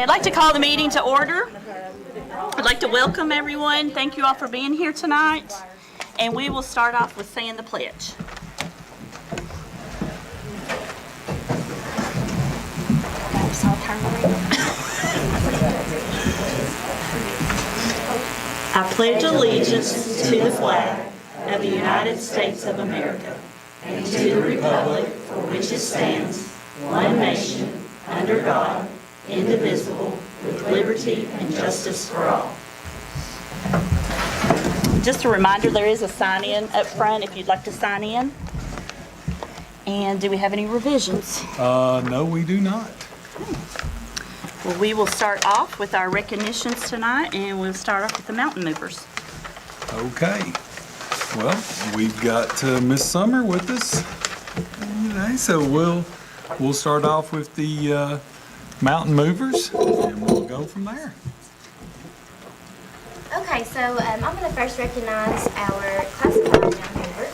Okay, I'd like to call the meeting to order. I'd like to welcome everyone. Thank you all for being here tonight. And we will start off with saying the pledge. I pledge allegiance to the flag of the United States of America and to the republic for which it stands, one nation, under God, indivisible, with liberty and justice for all. Just a reminder, there is a sign-in up front if you'd like to sign in. And do we have any revisions? No, we do not. Well, we will start off with our recognitions tonight, and we'll start off with the mountain movers. Okay. Well, we've got Miss Summer with us today, so we'll start off with the mountain movers, and we'll go from there. Okay, so I'm going to first recognize our classified mountain mover,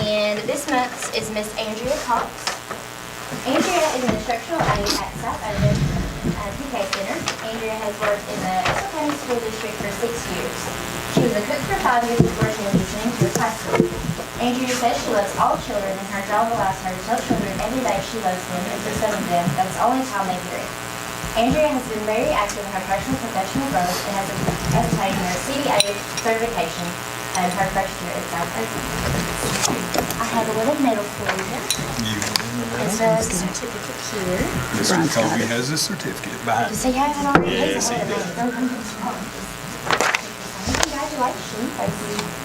and this month is Miss Andrea Cox. Andrea is an instructional aide at South Oven PK Center. Andrea has worked in the Estill County School District for 6 years. She was a cook for 5 years before transitioning to a classroom. Andrea says she loves all children, and her job allows her to tell children every day she loves them, and for some of them, that's the only time they hear it. Andrea has been very active in her personal and professional growth and has obtained her CDA certification in her first year at South Oven. I have a little medal for you. It's a certificate here. Mr. Kobe has a certificate behind Does he have it already? Yes, he does. Congratulations. Thank you.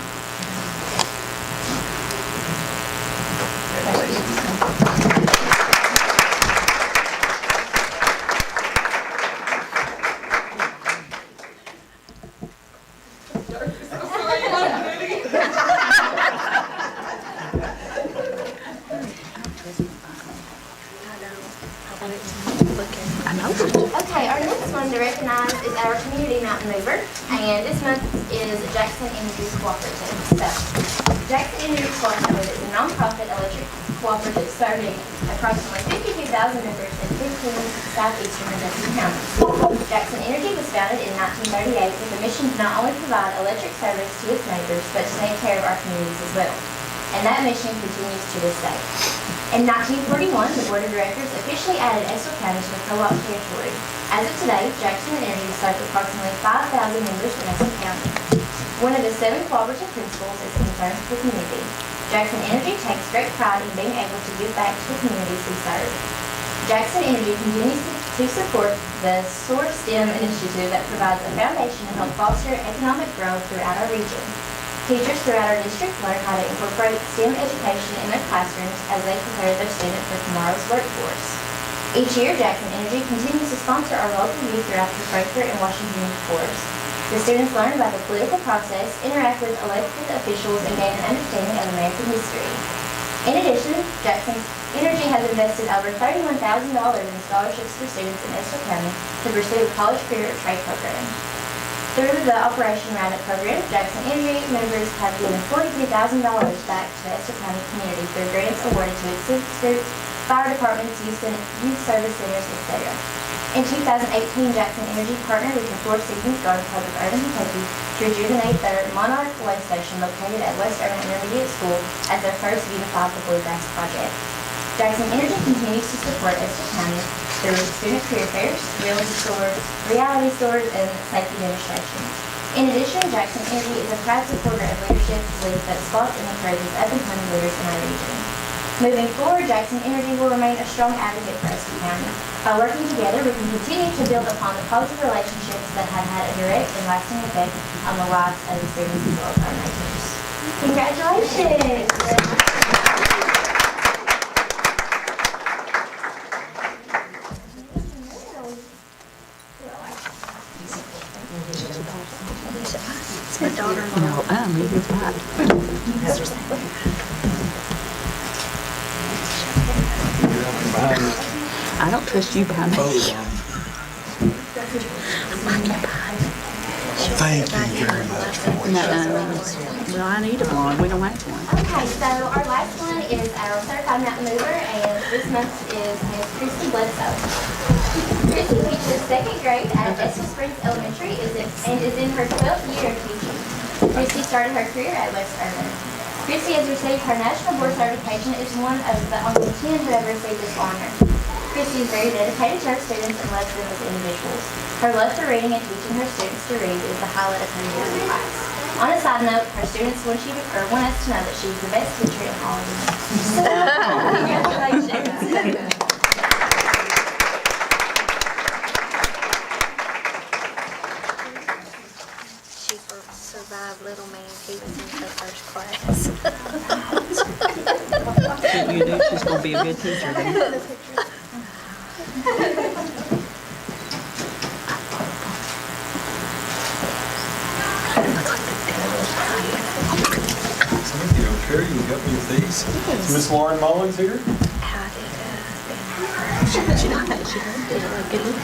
Okay, our next one to recognize is our community mountain mover, and this month is Jackson Energy Cooperative. So, Jackson Energy Cooperative is a nonprofit electric cooperative serving approximately 52,000 members in 15 southeastern Kentucky counties. Jackson Energy was founded in 1938 with a mission to not only provide electric service to its neighbors, but to take care of our communities as well. And that mission continues to this day. In 1941, the Board of Directors officially added Estill County to the co-op territory. As of today, Jackson Energy serves approximately 5,000 members in Estill County. One of the 7 cooperative principles is concern for the community. Jackson Energy takes great pride in being able to give back to the communities we serve. Jackson Energy continues to support the SOAR STEM initiative that provides a foundation to help foster economic growth throughout our region. Teachers throughout our district learn how to incorporate STEM education in their classrooms as they prepare their students for tomorrow's workforce. Each year, Jackson Energy continues to sponsor our local youth throughout the Frankfort and Washington tours. The students learn about the political process, interact with elected officials, and gain an understanding of American history. In addition, Jackson Energy has invested over $31,000 in scholarships for students in Estill County to pursue a college career or trade program. Through the Operation Roundup program, Jackson Energy members have given $43,000 back to the Estill County community through grants awarded to its groups, fire departments, youth service centers, etc. In 2018, Jackson Energy partnered with the Four Seasons Garden Club of Urban Kentucky to rejuvenate their Monarch Way Station located at West Urban Intermediate School as their first Beautify the Bluegrass project. Jackson Energy continues to support Estill County through student career fairs, reality stores, and safety demonstrations. In addition, Jackson Energy is a proud supporter of leadership belief that spots and encourages up-and-coming leaders in our region. Moving forward, Jackson Energy will remain a strong advocate for Estill County. By working together, we can continue to build upon the positive relationships that have had a direct and lasting effect on the lives of the students as well as our neighbors. Congratulations! It's my daughter-in-law. No, you're right. I don't trust you behind me. Thank you very much. Well, I need a blonde. We don't have one. Okay, so our last one is our certified mountain mover, and this month is Miss Christy Bledsoe. Chrissy teaches second grade at Estill Elementary and is in her 12th year of teaching. Chrissy started her career at West Urban. Chrissy has received her national board certification and is one of the only 10 who have received this honor. Chrissy is very dedicated to her students and loves them as individuals. Her love for reading and teaching her students to read is the highlight of her years in class. On a side note, her students want us to know that she's the best teacher in all of them. Congratulations. She survived little man. He was in her first class. You knew she's going to be a good teacher then. Thank you. Carrie, you help me with these. Is Miss Lauren Mullins here? How did She did a good look.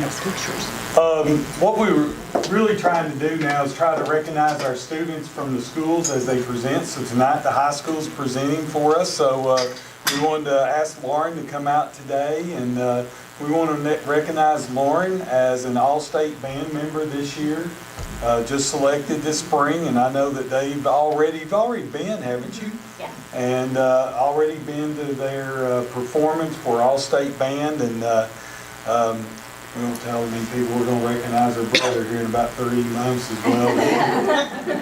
Those pictures. What we were really trying to do now is try to recognize our students from the schools as they present. So tonight the high school is presenting for us. So we wanted to ask Lauren to come out today, and we want to recognize Lauren as an all-state band member this year. Just selected this spring, and I know that you've already been, haven't you? Yeah. And already been to their performance for all-state band, and we won't tell many people we're going to recognize our brother here in about 3 months as well.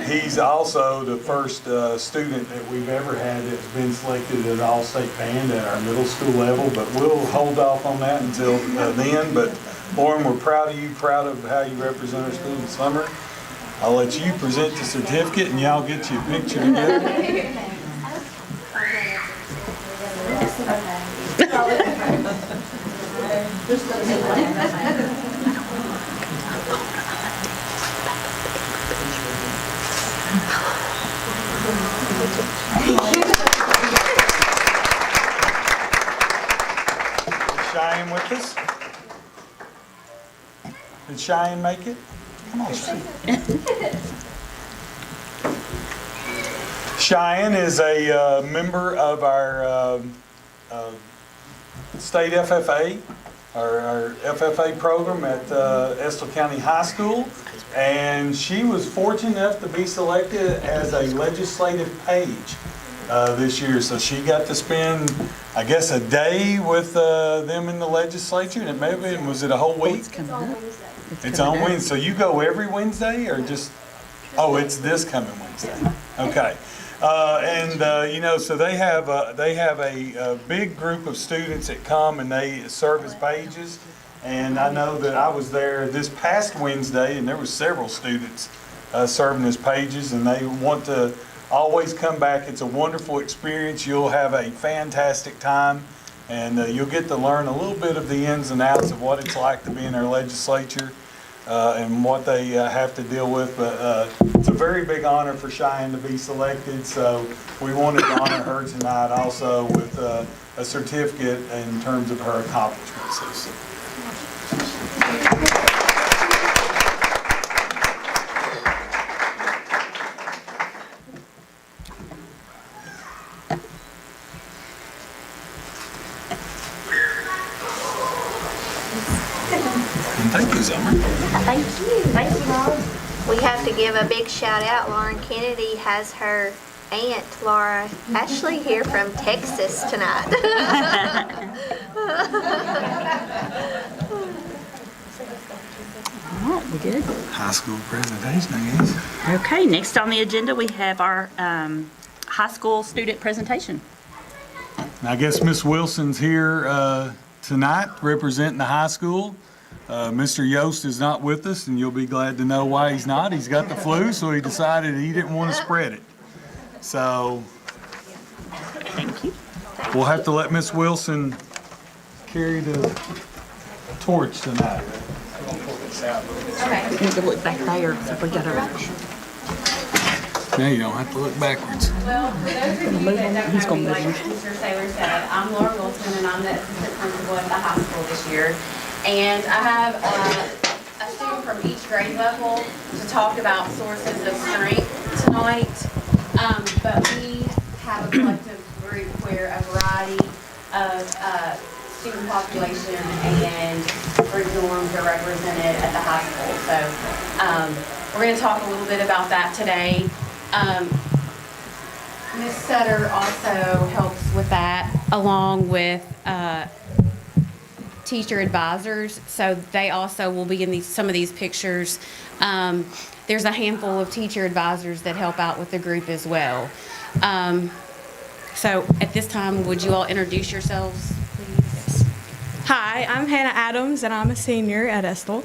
He's also the first student that we've ever had that's been selected as all-state band at our middle school level, but we'll hold off on that until then. But Lauren, we're proud of you, proud of how you represent our school this summer. I'll let you present the certificate and y'all get you a picture together. Is Cheyenne with us? Did Cheyenne make it? Come on, Cheyenne. Cheyenne is a member of our state FFA, our FFA program at Estill County High School, and she was fortunate enough to be selected as a legislative page this year. So she got to spend, I guess, a day with them in the legislature, and it may have been, was it a whole week? It's on Wednesday. So you go every Wednesday, or just? Oh, it's this coming Wednesday. Okay. So they have a big group of students that come and they serve as pages. And I know that I was there this past Wednesday, and there was several students serving as pages, and they want to always come back. It's a wonderful experience. You'll have a fantastic time, and you'll get to learn a little bit of the ins and outs of what it's like to be in our legislature and what they have to deal with. But it's a very big honor for Cheyenne to be selected, so we wanted to honor her tonight also with a certificate in terms of her accomplishments. Thank you, Summer. Thank you. Thank you, Mom. We have to give a big shout out. Lauren Kennedy has her aunt, Laura Ashley, here from Texas tonight. All right, we good? High school presentation, I guess. Okay, next on the agenda, we have our high school student presentation. I guess Miss Wilson's here tonight representing the high school. Mr. Yost is not with us, and you'll be glad to know why he's not. He's got the flu, so he decided he didn't want to spread it. So Thank you. we'll have to let Miss Wilson carry the torch tonight. We need to look back there, so if we got our, Now you don't have to look backwards. Well, for those of you that don't He's know gonna me, move like on. Mr. Saylor said, I'm Laura Wilson, and I'm the assistant principal at the high school this year. And I have a student from each grade level to talk about sources of strength tonight. But we have a collective group where a variety of student population and group norms are represented at the high school. So we're going to talk a little bit about that today. Ms. Sutter also helps with that, along with teacher advisors. So they also will be in some of these pictures. There's a handful of teacher advisors that help out with the group as well. So at this time, would you all introduce yourselves, please? Hi, I'm Hannah Adams, and I'm a senior at Estill.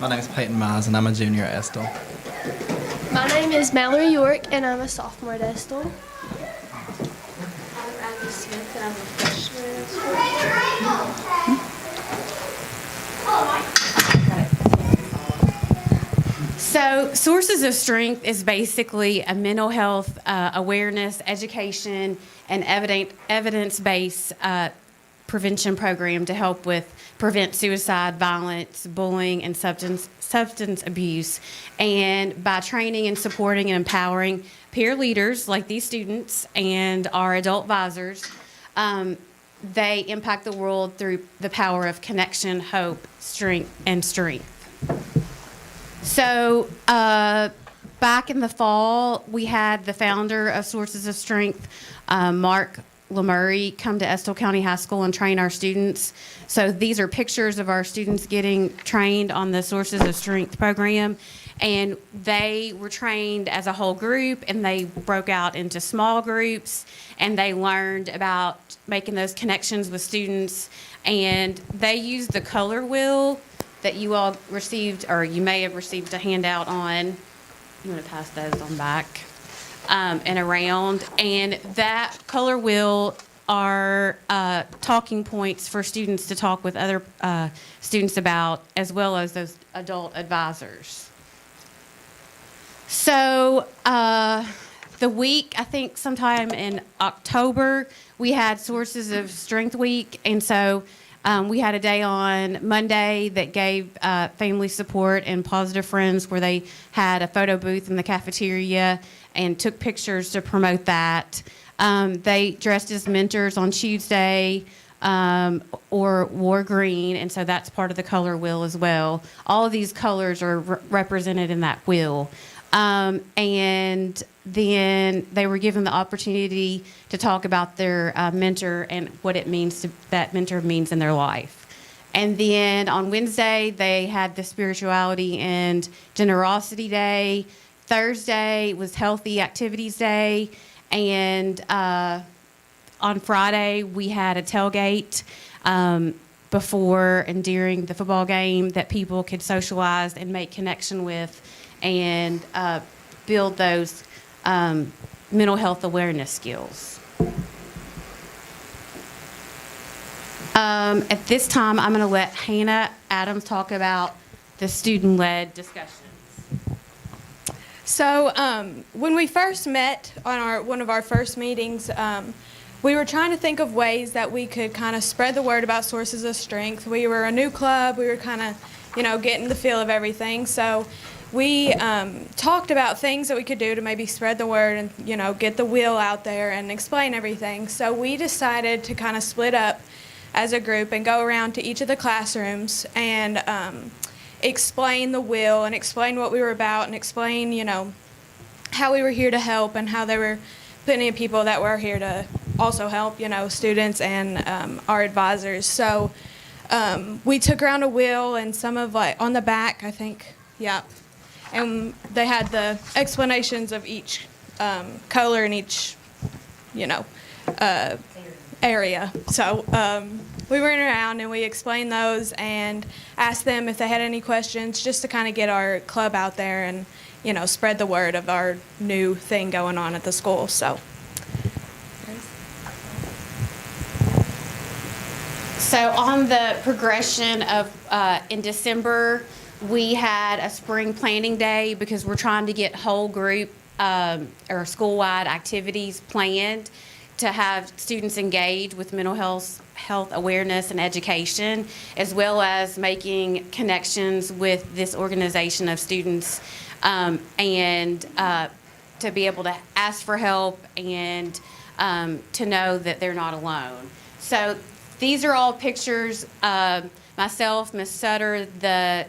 My name is Peyton Mize, and I'm a junior at Estill. My name is Mallory York, and I'm a sophomore at Estill. I'm Abby Smith, and I'm a freshman at school. So Sources of Strength is basically a mental health awareness, education, and evidence-based prevention program to help prevent suicide, violence, bullying, and substance abuse. And by training and supporting and empowering peer leaders like these students and our adult advisors, they impact the world through the power of connection, hope, strength. So back in the fall, we had the founder of Sources of Strength, Mark LeMurray, come to Estill County High School and train our students. So these are pictures of our students getting trained on the Sources of Strength program. And they were trained as a whole group, and they broke out into small groups, and they learned about making those connections with students. And they used the color wheel that you all received, or you may have received a handout on. I'm going to pass those on back and around. And that color wheel are talking points for students to talk with other students about, as well as those adult advisors. So the week, I think sometime in October, we had Sources of Strength Week, and so we had a day on Monday that gave family support and positive friends, where they had a photo booth in the cafeteria and took pictures to promote that. They dressed as mentors on Tuesday or wore green, and so that's part of the color wheel as well. All of these colors are represented in that wheel. And then they were given the opportunity to talk about their mentor and what it means that mentor means in their life. And then on Wednesday, they had the Spirituality and Generosity Day. Thursday was Healthy Activities Day. And on Friday, we had a tailgate before and during the football game that people could socialize and make connection with, and build those mental health awareness skills. At this time, I'm going to let Hannah Adams talk about the student-led discussions. So when we first met on one of our first meetings, we were trying to think of ways that we could kind of spread the word about Sources of Strength. We were a new club. We were kind of, getting the feel of everything. So we talked about things that we could do to maybe spread the word and, get the wheel out there and explain everything. So we decided to kind of split up as a group and go around to each of the classrooms and explain the wheel and explain what we were about and explain, how we were here to help and how there were plenty of people that were here to also help, students and our advisors. So we took around a wheel and some of on the back, I think, yeah. And they had the explanations of each color in each, area. So we went around and we explained those and asked them if they had any questions, just to kind of get our club out there and, spread the word of our new thing going on at the school. So on the progression of in December, we had a spring planning day because we're trying to get whole group or school-wide activities planned to have students engage with mental health awareness and education, as well as making connections with this organization of students and to be able to ask for help and to know that they're not alone. So These are all pictures of myself, Miss Sutter, the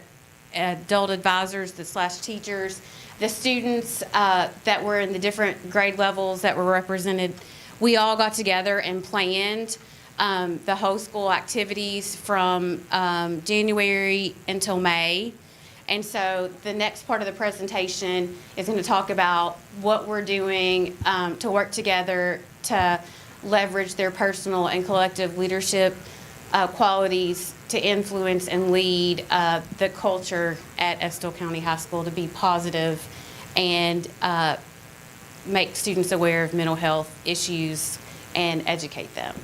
adult advisors, the / teachers, the students that were in the different grade levels that were represented. We all got together and planned the whole school activities from January until May. And so the next part of the presentation is going to talk about what we're doing to work together to leverage their personal and collective leadership qualities to influence and lead the culture at Estill County High School to be positive and make students aware of mental health issues and educate them.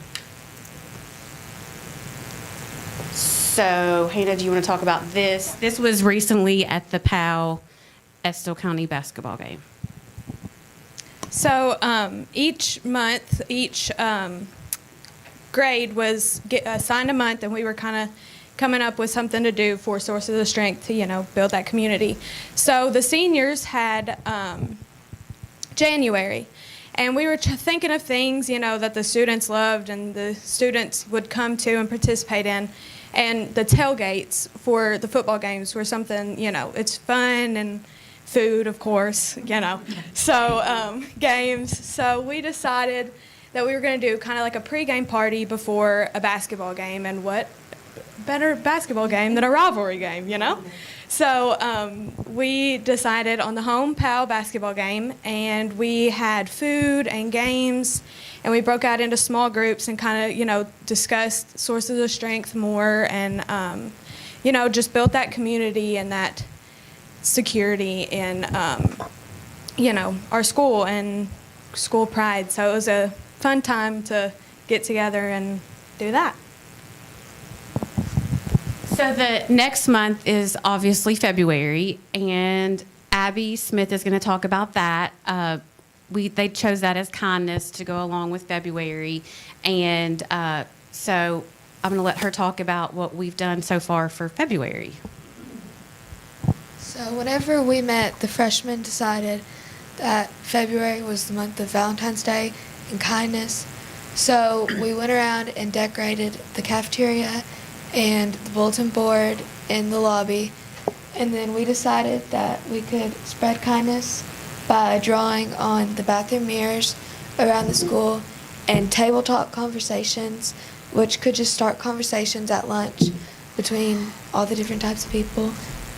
So, Hannah, do you want to talk about this? This was recently at the POW Estill County basketball game. So each month, each grade was assigned a month, and we were kind of coming up with something to do for Sources of Strength to, build that community. So the seniors had January, and we were thinking of things, that the students loved and the students would come to and participate in. And the tailgates for the football games were something, it's fun and food, of course, So games. So we decided that we were going to do kind of like a pregame party before a basketball game, and what better basketball game than a rivalry game, So we decided on the home POW basketball game, and we had food and games, and we broke out into small groups and kind of, discussed Sources of Strength more, and, just built that community and that security in, our school and school pride. So it was a fun time to get together and do that. So the next month is obviously February, and Abby Smith is going to talk about that. They chose that as kindness to go along with February, and so I'm going to let her talk about what we've done so far for February. So whenever we met, the freshmen decided that February was the month of Valentine's Day and kindness. So we went around and decorated the cafeteria and the bulletin board in the lobby. And then we decided that we could spread kindness by drawing on the bathroom mirrors around the school and table talk conversations, which could just start conversations at lunch between all the different types of people.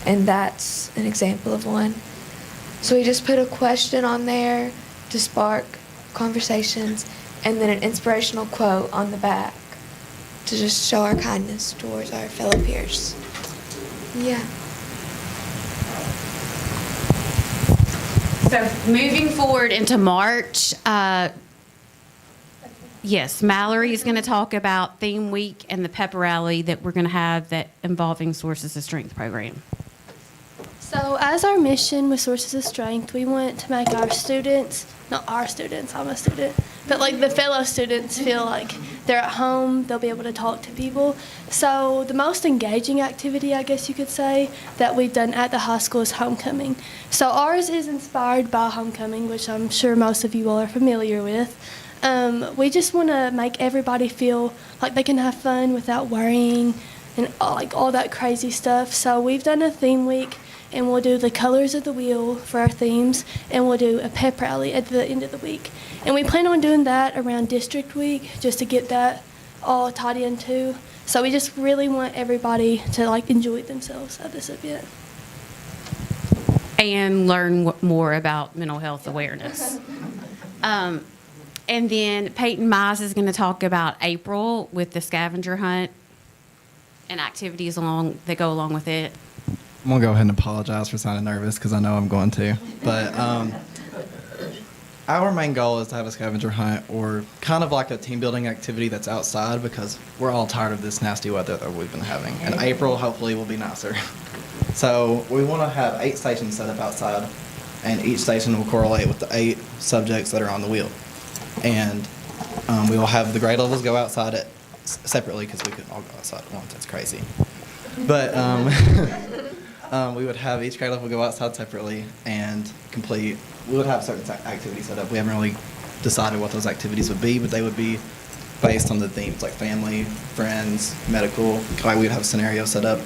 And that's an example of one. So we just put a question on there to spark conversations, and then an inspirational quote on the back to just show our kindness towards our fellow peers. Yeah. So moving forward into March, yes, Mallory is going to talk about Theme Week and the pep rally that we're going to have that involving Sources of Strength program. So as our mission with Sources of Strength, we want to make our students, not our students, I'm a student, but like the fellow students feel like they're at home, they'll be able to talk to people. So the most engaging activity, I guess you could say, that we've done at the high school is homecoming. So ours is inspired by homecoming, which I'm sure most of you all are familiar with. We just want to make everybody feel like they can have fun without worrying and all that crazy stuff. So we've done a theme week, and we'll do the colors of the wheel for our themes, and we'll do a pep rally at the end of the week. And we plan on doing that around district week just to get that all tied in too. So we just really want everybody to enjoy themselves at this event. And learn more about mental health awareness. And then Peyton Mize is going to talk about April with the scavenger hunt and activities that go along with it. I'm going to go ahead and apologize for sounding nervous because I know I'm going to. But our main goal is to have a scavenger hunt or kind of like a team building activity that's outside because we're all tired of this nasty weather that we've been having. And April hopefully will be nicer. So we want to have 8 stations set up outside, and each station will correlate with the 8 subjects that are on the wheel. And we will have the grade levels go outside separately because we couldn't all go outside at once. That's crazy. But we would have each grade level go outside separately and we would have certain activities set up. We haven't really decided what those activities would be, but they would be based on the themes like family, friends, medical. Like we'd have a scenario set up.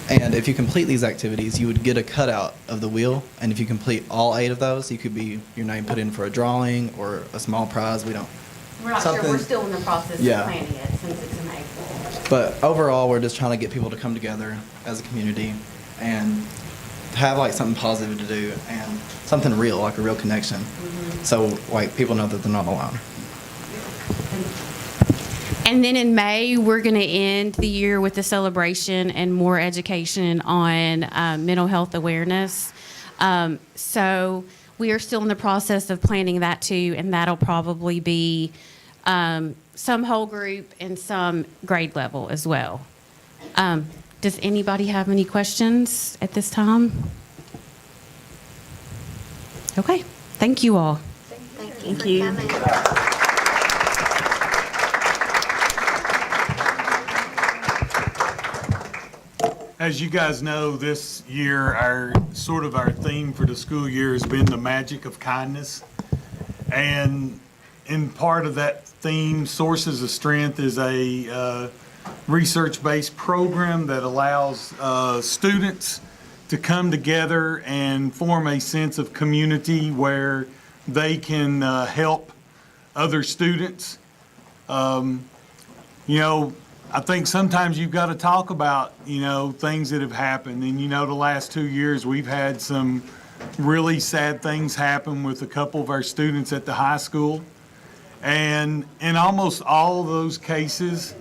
And if you complete these activities, you would get a cutout of the wheel. And if you complete all 8 of those, you could be your name put in for a drawing or a small prize. We're not sure, we're still in the process of Yeah. planning it since it's in April. But overall, we're just trying to get people to come together as a community and have like something positive to do and something real, like a real connection. So like people know that they're not alone. And then in May, we're going to end the year with a celebration and more education on mental health awareness. So we are still in the process of planning that too, and that'll probably be some whole group and some grade level as well. Does anybody have any questions at this time? Okay, thank you all. Thank you for coming. As you guys know, this year, our theme for the school year has been the magic of kindness. And in part of that theme, Sources of Strength is a research-based program that allows students to come together and form a sense of community where they can help other students. I think sometimes you've got to talk about, things that have happened. And, the last 2 years, we've had some really sad things happen with a couple of our students at the high school. And in almost all of those cases,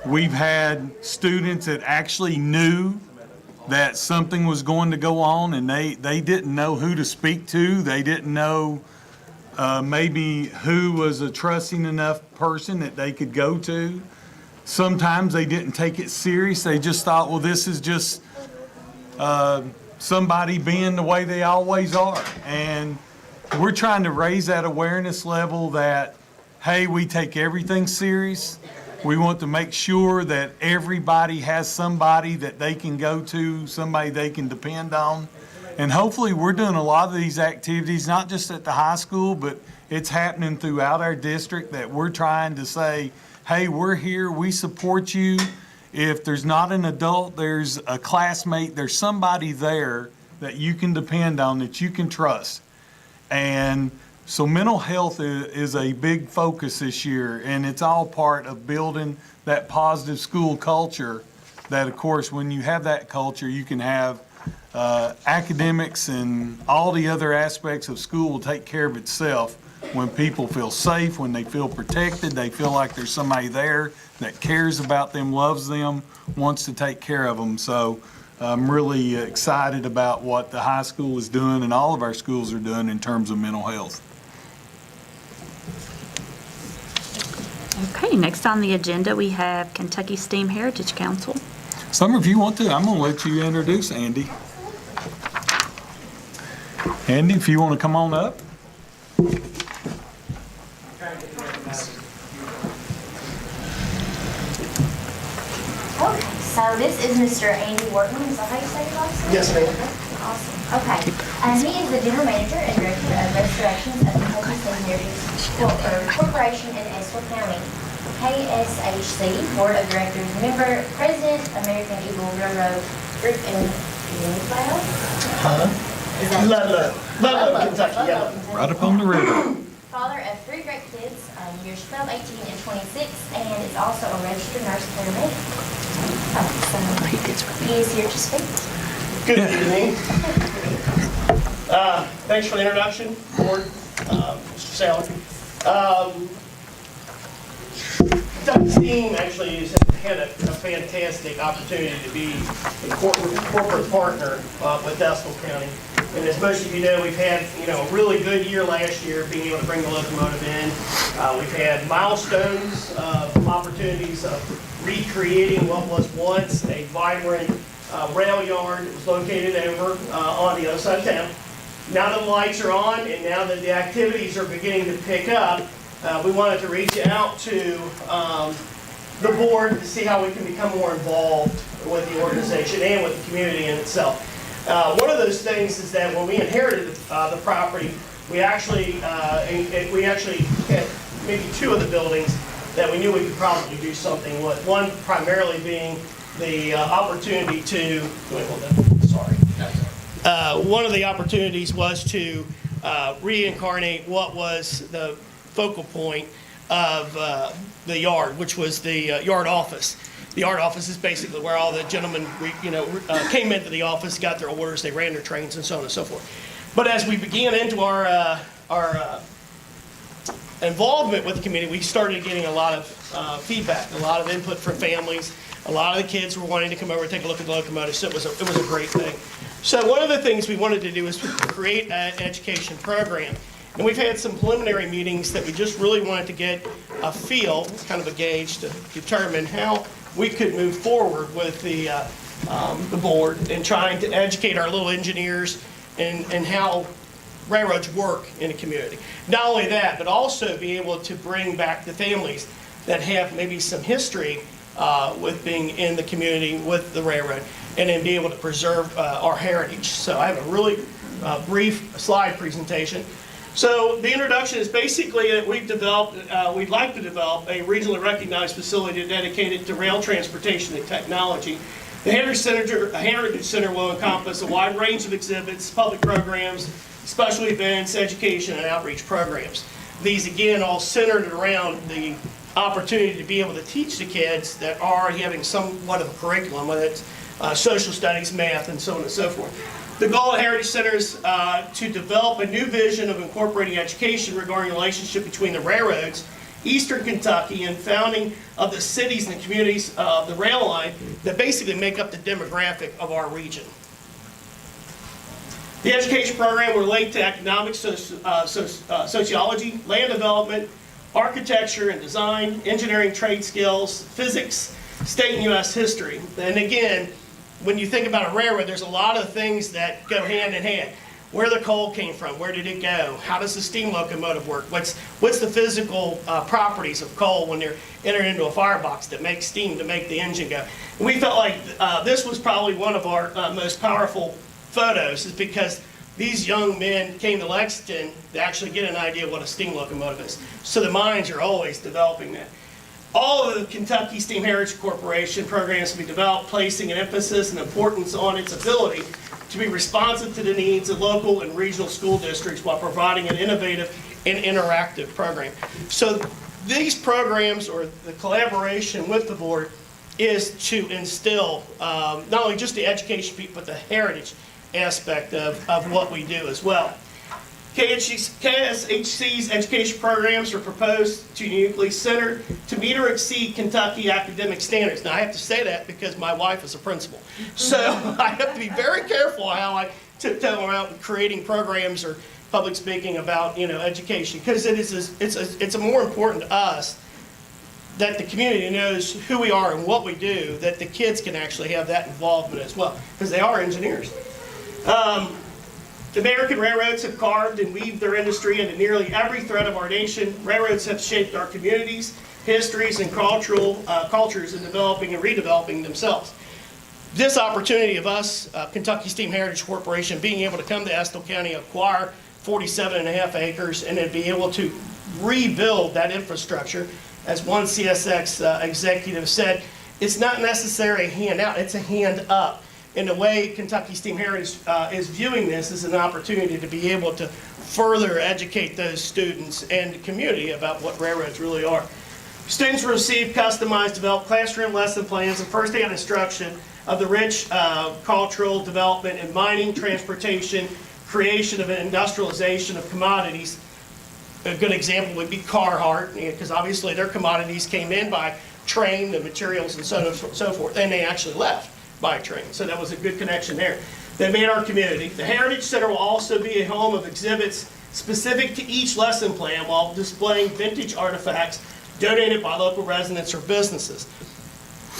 we've had students that actually knew that something was going to go on, and they didn't know who to speak to. They didn't know maybe who was a trusting enough person that they could go to. Sometimes they didn't take it serious. They just thought, well, this is just somebody being the way they always are. And we're trying to raise that awareness level that, hey, we take everything serious. We want to make sure that everybody has somebody that they can go to, somebody they can depend on. And hopefully we're doing a lot of these activities, not just at the high school, but it's happening throughout our district, that we're trying to say, hey, we're here, we support you. If there's not an adult, there's a classmate, there's somebody there that you can depend on, that you can trust. And so mental health is a big focus this year, and it's all part of building that positive school culture that, of course, when you have that culture, you can have academics and all the other aspects of school will take care of itself. When people feel safe, when they feel protected, they feel like there's somebody there that cares about them, loves them, wants to take care of them. So I'm really excited about what the high school is doing and all of our schools are doing in terms of mental health. Okay, next on the agenda, we have Kentucky STEAM Heritage Council. Summer, if you want to, I'm going to let you introduce Andy. Andy, if you want to come on up. Okay, so this is Mr. Andy Wortman. Is that how you say your last name? Yes, ma'am. Awesome. Okay. He is the general manager and director of restorations of Kentucky STEAM Heritage Corporation in Estill County. KSHC Board of Directors member, President, American Eagle Railroad Group in Winslow. Is that Ludlow, Kentucky, yeah. Kentucky. Right up on the river. Father of 3 great kids, years 12, 18, and 26, and is also a registered nurse paramedic. So he is here to speak. Good evening. Thanks for the introduction, Board, Mr. Saller. Kentucky's team actually has had a fantastic opportunity to be a corporate partner with Estill County. And as most of you know, we've had a really good year last year, being able to bring the locomotive in. We've had milestones of opportunities of recreating what was once a vibrant rail yard that was located over on the other side of town. Now that the lights are on and now that the activities are beginning to pick up, we wanted to reach out to the board to see how we can become more involved with the organization and with the community in itself. One of those things is that when we inherited the property, we actually had maybe 2 of the buildings that we knew we could probably do something with. One primarily being the opportunity to, wait, hold on, sorry. One of the opportunities was to reincarnate what was the focal point of the yard, which was the yard office. The yard office is basically where all the gentlemen, came into the office, got their orders, they ran their trains, and so on and so forth. But as we began into our involvement with the community, we started getting a lot of feedback, a lot of input from families. A lot of the kids were wanting to come over and take a look at the locomotive, so it was a great thing. So one of the things we wanted to do is create an education program. And we've had some preliminary meetings that we just really wanted to get a feel, kind of a gauge to determine how we could move forward with the board and trying to educate our little engineers and how railroads work in a community. Not only that, but also be able to bring back the families that have maybe some history with being in the community with the railroad, and then be able to preserve our heritage. So I have a really brief slide presentation. So the introduction is basically that we'd like to develop a regionally recognized facility dedicated to rail transportation and technology. The Heritage Center will encompass a wide range of exhibits, public programs, special events, education, and outreach programs. These, again, all centered around the opportunity to be able to teach the kids that are having somewhat of a curriculum, whether it's social studies, math, and so on and so forth. The goal of Heritage Center is to develop a new vision of incorporating education regarding the relationship between the railroads, Eastern Kentucky, and founding of the cities and communities of the rail line that basically make up the demographic of our region. The education program will relate to economics, sociology, land development, architecture and design, engineering, trade skills, physics, state and U.S. history. And again, when you think about a railroad, there's a lot of things that go hand in hand. Where the coal came from, where did it go? How does the steam locomotive work? What's the physical properties of coal when they're entered into a firebox that makes steam to make the engine go? And we felt like this was probably one of our most powerful photos, is because these young men came to Lexington to actually get an idea of what a steam locomotive is. So the minds are always developing that. All of the Kentucky Steam Heritage Corporation programs to be developed, placing an emphasis and importance on its ability to be responsive to the needs of local and regional school districts while providing an innovative and interactive program. So these programs, or the collaboration with the board, is to instill not only just the education piece, but the heritage aspect of what we do as well. KSHC's education programs are proposed to uniquely center to meet or exceed Kentucky academic standards. Now, I have to say that because my wife is a principal. So I have to be very careful how I tiptoe around creating programs or public speaking about, education, because it's more important to us that the community knows who we are and what we do, that the kids can actually have that involvement as well, because they are engineers. The American railroads have carved and weaved their industry into nearly every thread of our nation. Railroads have shaped our communities, histories, and cultures in developing and redeveloping themselves. This opportunity of us, Kentucky Steam Heritage Corporation, being able to come to Estill County, acquire 47.5 acres, and then be able to rebuild that infrastructure, as one CSX executive said, it's not necessarily a handout, it's a hand up. In the way Kentucky Steam Heritage is viewing this as an opportunity to be able to further educate those students and the community about what railroads really are. Students will receive customized, developed classroom lesson plans and first-hand instruction of the rich cultural development in mining, transportation, creation of an industrialization of commodities. A good example would be Carhartt, because obviously their commodities came in by train, the materials, and so forth, and they actually left by train. So that was a good connection there. They made our community. The Heritage Center will also be a home of exhibits specific to each lesson plan while displaying vintage artifacts donated by local residents or businesses.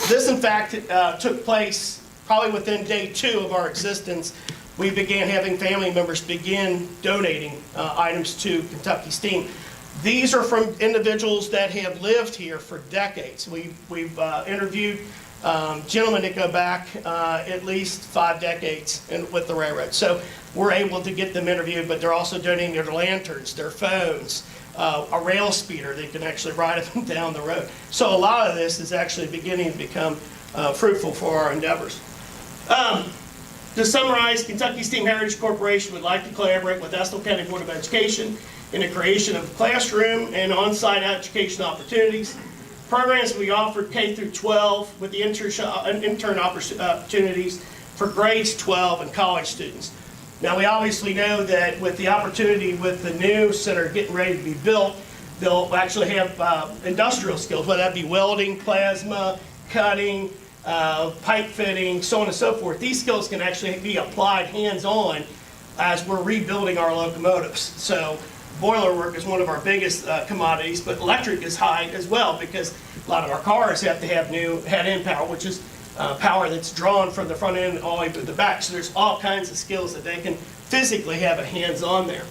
This, in fact, took place probably within day 2 of our existence. We began having family members begin donating items to Kentucky Steam. These are from individuals that have lived here for decades. We've interviewed gentlemen that go back at least 5 decades with the railroad. So we're able to get them interviewed, but they're also donating their lanterns, their phones, a rail speeder they can actually ride up and down the road. So a lot of this is actually beginning to become fruitful for our endeavors. To summarize, Kentucky STEAM Heritage Corporation would like to collaborate with Estill County Board of Education in the creation of classroom and on-site education opportunities. Programs we offer K through 12 with the intern opportunities for grades 12 and college students. Now, we obviously know that with the opportunity with the new center getting ready to be built, they'll actually have industrial skills, whether that be welding, plasma, cutting, pipe fitting, so on and so forth. These skills can actually be applied hands-on as we're rebuilding our locomotives. So boiler work is one of our biggest commodities, but electric is high as well because a lot of our cars have to have new head-end power, which is power that's drawn from the front end all the way to the back. So there's all kinds of skills that they can physically have a hands-on there.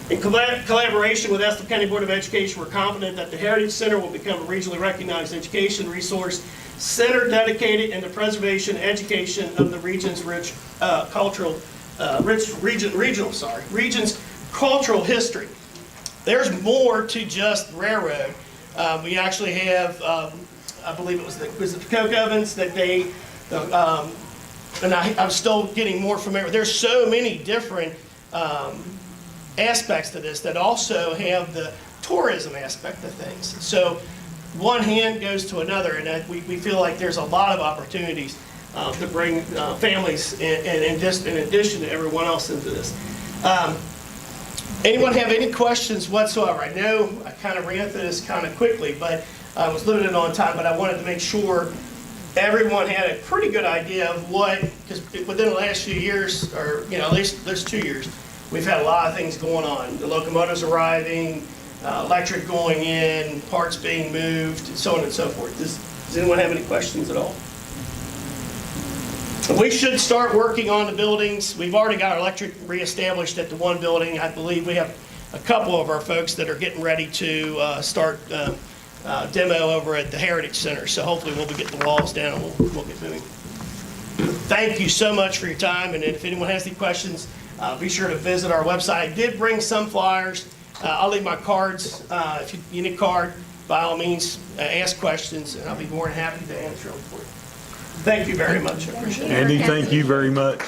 In collaboration with Estill County Board of Education, we're confident that the Heritage Center will become a regionally recognized education resource center dedicated in the preservation and education of the region's region's cultural history. There's more to just railroad. We actually have, I believe it was the coke ovens that they, and I'm still getting more familiar. There's so many different aspects to this that also have the tourism aspect of things. So one hand goes to another, and we feel like there's a lot of opportunities to bring families in addition to everyone else into this. Anyone have any questions whatsoever? I know I kind of ran through this kind of quickly, but I was limited on time, but I wanted to make sure everyone had a pretty good idea of what, because within the last few years, or at least there's 2 years, we've had a lot of things going on. The locomotives arriving, electric going in, parts being moved, and so on and so forth. Does anyone have any questions at all? We should start working on the buildings. We've already got our electric reestablished at the one building. I believe we have a couple of our folks that are getting ready to start demo over at the Heritage Center. So hopefully we'll be getting the walls down and we'll get moving. Thank you so much for your time. And if anyone has any questions, be sure to visit our website. I did bring some flyers. I'll leave my cards. If you need a card, by all means, ask questions, and I'll be more than happy to answer them for you. Thank you very much. I appreciate it. Andy, thank you very much.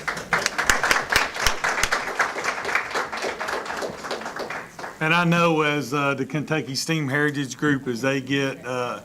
And I know as the Kentucky STEAM Heritage Group, as they get a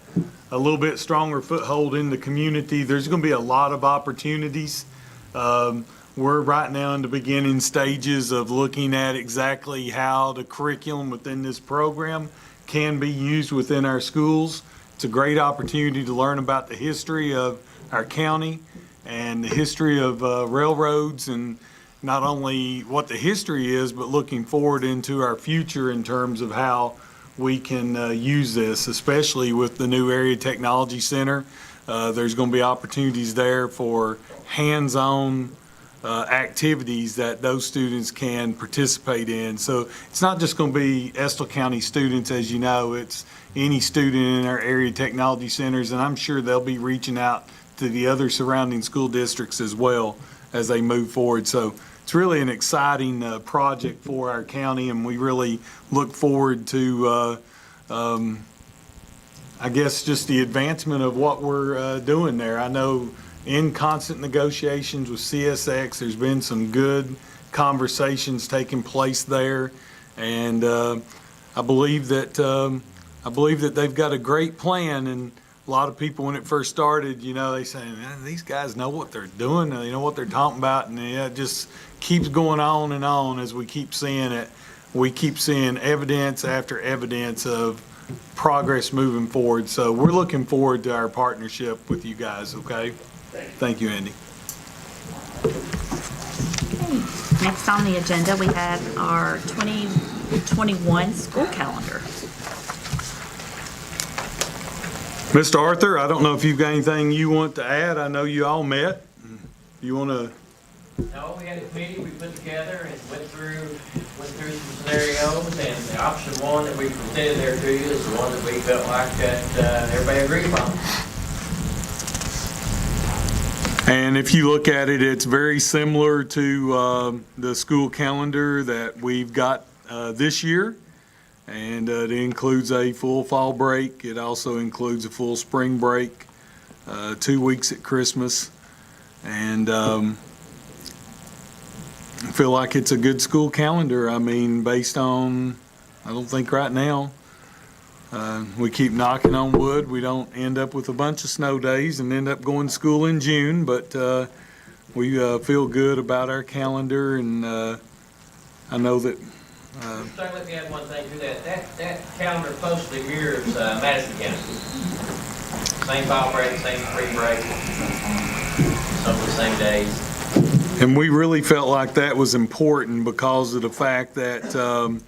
little bit stronger foothold in the community, there's going to be a lot of opportunities. We're right now in the beginning stages of looking at exactly how the curriculum within this program can be used within our schools. It's a great opportunity to learn about the history of our county and the history of railroads, and not only what the history is, but looking forward into our future in terms of how we can use this, especially with the new Area Technology Center. There's going to be opportunities there for hands-on activities that those students can participate in. So it's not just going to be Estill County students, as you know, it's any student in our area technology centers, and I'm sure they'll be reaching out to the other surrounding school districts as well as they move forward. So it's really an exciting project for our county, and we really look forward to I guess just the advancement of what we're doing there. I know in constant negotiations with CSX, there's been some good conversations taking place there, and I believe that they've got a great plan. And a lot of people, when it first started, they say, man, these guys know what they're doing, they know what they're talking about, and it just keeps going on and on as we keep seeing it. We keep seeing evidence after evidence of progress moving forward. So we're looking forward to our partnership with you guys, okay? Thank you, Andy. Okay. Next on the agenda, we have our 2021 school calendar. Mr. Arthur, I don't know if you've got anything you want to add. I know you all met. You want to No, we had a committee we put together and went through some scenarios, and the option one that we presented there to you is the one that we felt like that everybody agreed upon. And if you look at it, it's very similar to the school calendar that we've got this year. And it includes a full fall break. It also includes a full spring break, 2 weeks at Christmas. And I feel like it's a good school calendar. I mean, based on, I don't think right now, we keep knocking on wood. We don't end up with a bunch of snow days and end up going to school in June, but we feel good about our calendar, and I know that. Let me add one thing to that. That calendar closely mirrors Madison County. Same fall break, same spring break, some of the same days. And we really felt like that was important because of the fact that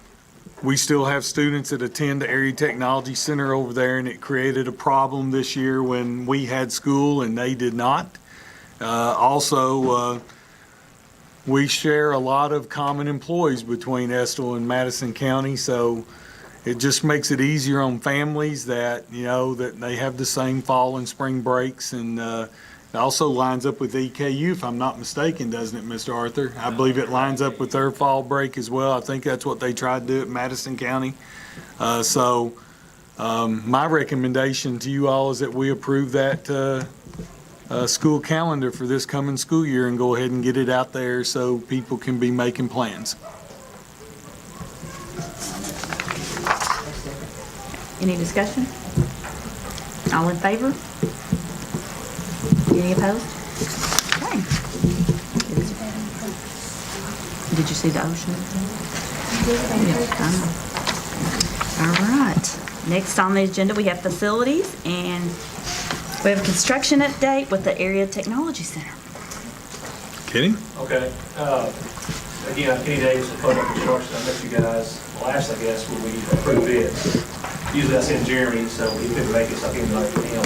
we still have students that attend the Area Technology Center over there, and it created a problem this year when we had school and they did not. Also, we share a lot of common employees between Estill and Madison County, so it just makes it easier on families that, you know, that they have the same fall and spring breaks. And it also lines up with EKU, if I'm not mistaken, doesn't it, Mr. Arthur? I believe it lines up with their fall break as well. I think that's what they tried to do at Madison County. My recommendation to you all is that we approve that school calendar for this coming school year and go ahead and get it out there so people can be making plans. Any discussion? All in favor? Any opposed? Okay. Did you see the ocean? Yeah. All right. Next on the agenda, we have facilities, and we have a construction update with the Area Technology Center. Kenny? Okay. Again, I'm Kenny Davis with Photo Construction. I met you guys last, I guess, when we approved bids. Usually I send Jeremy, so he couldn't make it, so I came back for him.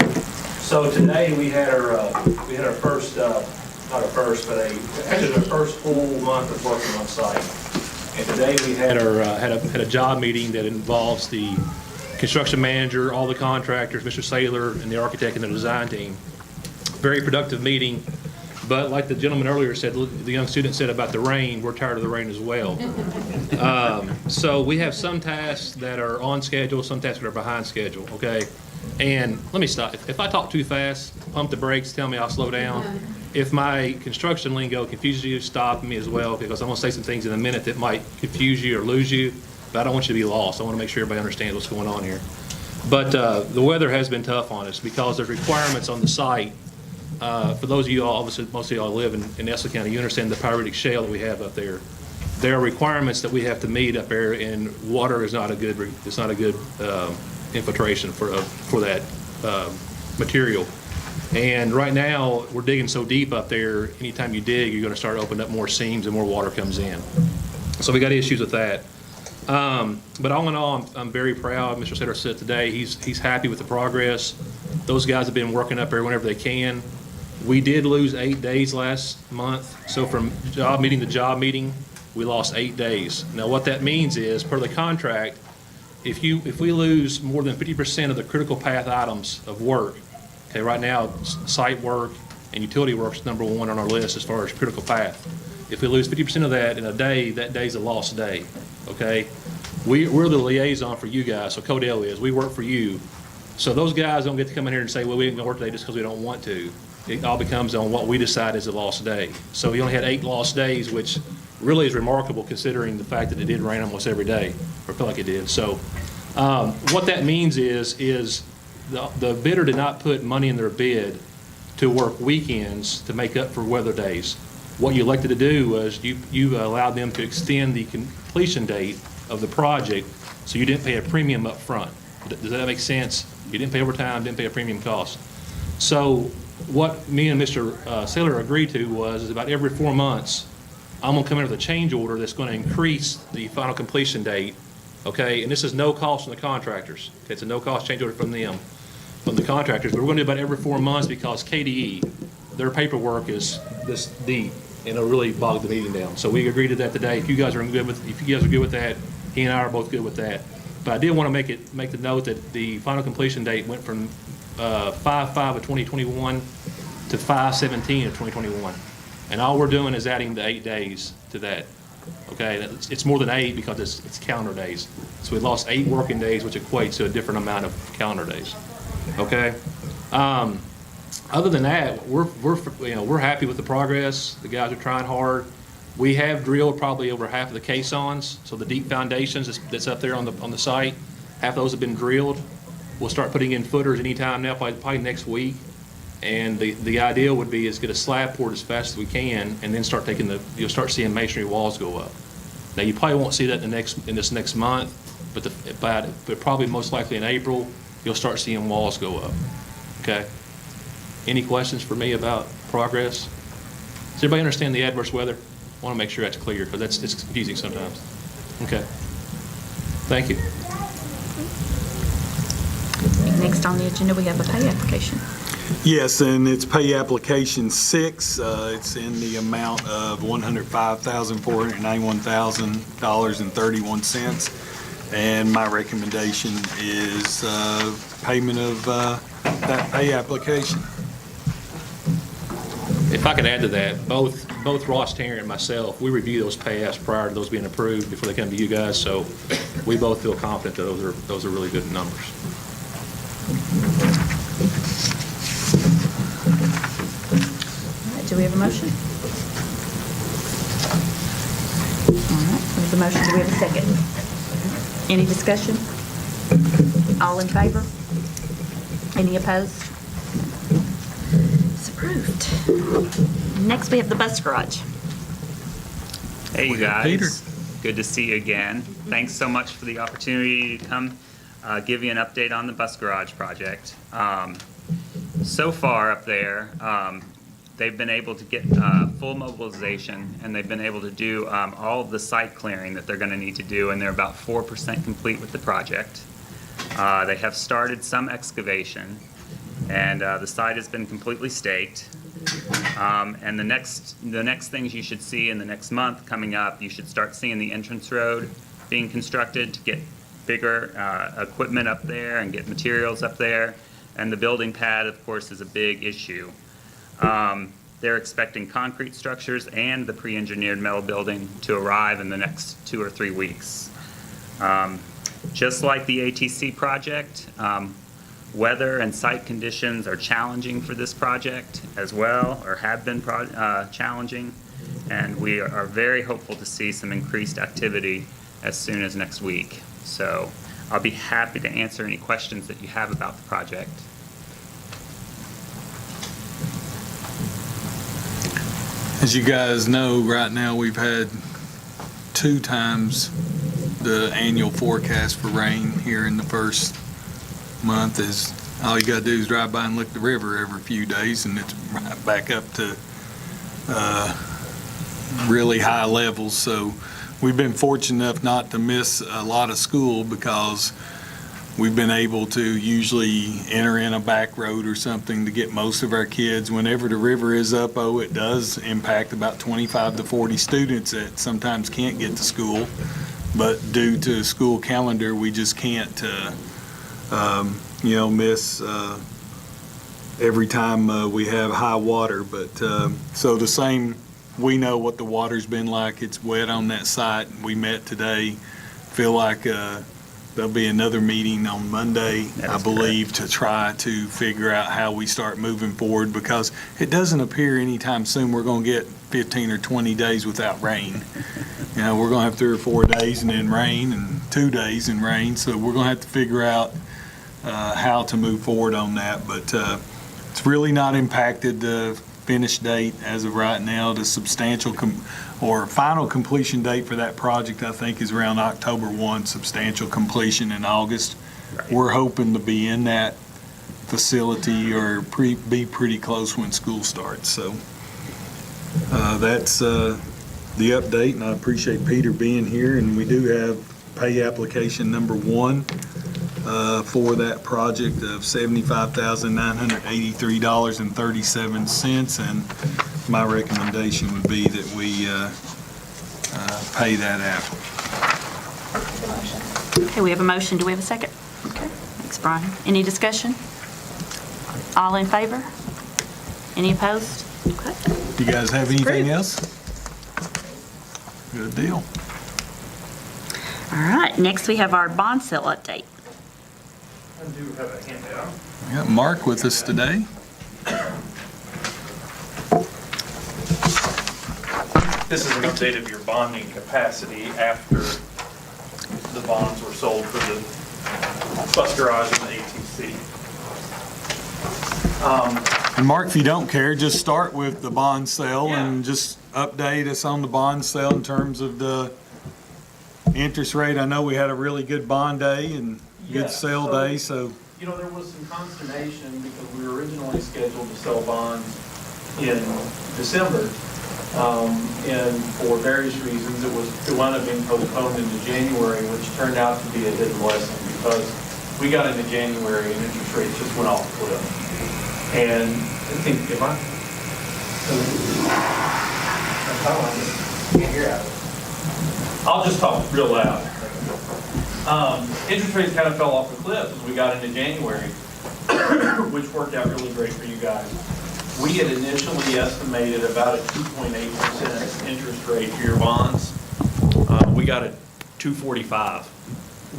So today we had our first, not our first, but actually our first full month of working on site. And today we had a job meeting that involves the construction manager, all the contractors, Mr. Saylor, and the architect and the design team. Very productive meeting, but like the gentleman earlier said, the young student said about the rain, we're tired of the rain as well. So we have some tasks that are on schedule, some tasks that are behind schedule, okay? And let me stop. If I talk too fast, pump the brakes, tell me I'll slow down. If my construction lingo confuses you, stop me as well, because I'm gonna say some things in a minute that might confuse you or lose you. But I don't want you to be lost. I want to make sure everybody understands what's going on here. But the weather has been tough on us because there's requirements on the site. For those of you all, obviously most of y'all live in Estill County, you understand the pyritic shale that we have up there. There are requirements that we have to meet up there, and water is not a good infiltration for that material. And right now we're digging so deep up there. Anytime you dig, you're going to start opening up more seams and more water comes in. So we got issues with that. But all in all, I'm very proud. Mr. Setter said today he's happy with the progress. Those guys have been working up there whenever they can. We did lose 8 days last month. So from job meeting to job meeting, we lost 8 days. Now what that means is, per the contract, if we lose more than 50% of the critical path items of work, okay, right now site work and utility work is number one on our list as far as critical path. If we lose 50% of that in a day, that day's a lost day. Okay, we're the liaison for you guys, so Codell is. We work for you. So those guys don't get to come in here and say, well, we didn't go work today just because we don't want to. It all becomes on what we decide is a lost day. So we only had 8 lost days, which really is remarkable considering the fact that it did rain almost every day, or felt like it did. So what that means is the bidder did not put money in their bid to work weekends to make up for weather days. What you elected to do was you allowed them to extend the completion date of the project, so you didn't pay a premium up front. Does that make sense? You didn't pay overtime, didn't pay a premium cost. So what me and Mr. Saylor agreed to was about every 4 months, I'm gonna come in with a change order that's gonna increase the final completion date, okay? And this is no cost from the contractors. Okay, it's a no cost change order from them, from the contractors, but we're gonna do about every 4 months because KDE, their paperwork is this deep. and it'll really bog the meeting down. So we agreed to that today. If you guys are good with that, he and I are both good with that. But I did want to make the note that the final completion date went from 5/5 of 2021 to 5/17 of 2021. And all we're doing is adding the 8 days to that. Okay, it's more than 8 because it's calendar days. So we lost 8 working days, which equates to a different amount of calendar days. Okay. Other than that, we're happy with the progress. The guys are trying hard. We have drilled probably over half of the caissons, so the deep foundations that's up there on the site, half of those have been drilled. We'll start putting in footers anytime now, probably next week. And the idea would be is get a slab poured as fast as we can, and then you'll start seeing masonry walls go up. Now you probably won't see that in this next month, but probably most likely in April you'll start seeing walls go up. Okay. Any questions for me about progress? Does everybody understand the adverse weather? I want to make sure that's clear because it's confusing sometimes. Okay. Thank you. Next on the agenda, we have a pay application. Yes, and it's pay application 6. It's in the amount of $105,491,000.31. And my recommendation is payment of that pay application. If I could add to that, both Ross Terry and myself, we review those pay apps prior to those being approved before they come to you guys. So we both feel confident that those are really good numbers. Do we have a motion? All right, we have a motion. Do we have a second? Any discussion? All in favor? Any opposed? It's approved. Next, we have the bus garage. Hey, you guys. Peter. Good to see you again. Thanks so much for the opportunity to come give you an update on the bus garage project. So far up there, they've been able to get full mobilization, and they've been able to do all of the site clearing that they're going to need to do, and they're about 4% complete with the project. They have started some excavation, and the site has been completely staked. And the next things you should see in the next month coming up, you should start seeing the entrance road being constructed to get bigger equipment up there and get materials up there. And the building pad, of course, is a big issue. They're expecting concrete structures and the pre-engineered metal building to arrive in the next 2 or 3 weeks. Just like the ATC project, weather and site conditions are challenging for this project as well, or have been challenging, and we are very hopeful to see some increased activity as soon as next week. So I'll be happy to answer any questions that you have about the project. As you guys know, right now we've had 2 times the annual forecast for rain here in the first month. Is all you gotta do is drive by and look at the river every few days, and it's right back up to really high levels. So we've been fortunate enough not to miss a lot of school because we've been able to usually enter in a back road or something to get most of our kids. Whenever the river is up, it does impact about 25 to 40 students that sometimes can't get to school. But due to school calendar, we just can't, miss every time we have high water. But so the same, we know what the water's been like. It's wet on that site. We met today. Feel like there'll be another meeting on Monday, I believe, to try to figure out how we start moving forward, because it doesn't appear anytime soon we're going to get 15 or 20 days without rain. We're going to have 3 or 4 days and then rain, and 2 days and rain. So we're going to have to figure out how to move forward on that. But it's really not impacted the finish date as of right now. The substantial final completion date for that project, I think, is around October 1, substantial completion in August. Right. We're hoping to be in that facility or be pretty close when school starts. So that's the update, and I appreciate Peter being here. And we do have pay application number 1 for that project of $75,983.37, and my recommendation would be that we pay that out. Okay, we have a motion. Do we have a second? Okay, thanks, Brian. Any discussion? All in favor? Any opposed? Okay. You guys have anything else? Good deal. All right, next we have our bond sale update. I do have a handout. We got Mark with us today. This is an update of your bonding capacity after the bonds were sold for the bus garage and the ATC. And Mark, if you don't care, just start with the bond sale Yeah. and just update us on the bond sale in terms of the interest rate. I know we had a really good bond day and Yeah, good sale so- day, so You know, there was some consternation because we were originally scheduled to sell bonds in December. And for various reasons, it wound up being postponed into January, which turned out to be a hidden blessing because we got into January and interest rates just went off the cliff. And I think, can't hear out of it. I'll just talk real loud. Interest rates kind of fell off the cliff as we got into January, which worked out really great for you guys. We had initially estimated about a 2.8% interest rate for your bonds. We got a 2.45,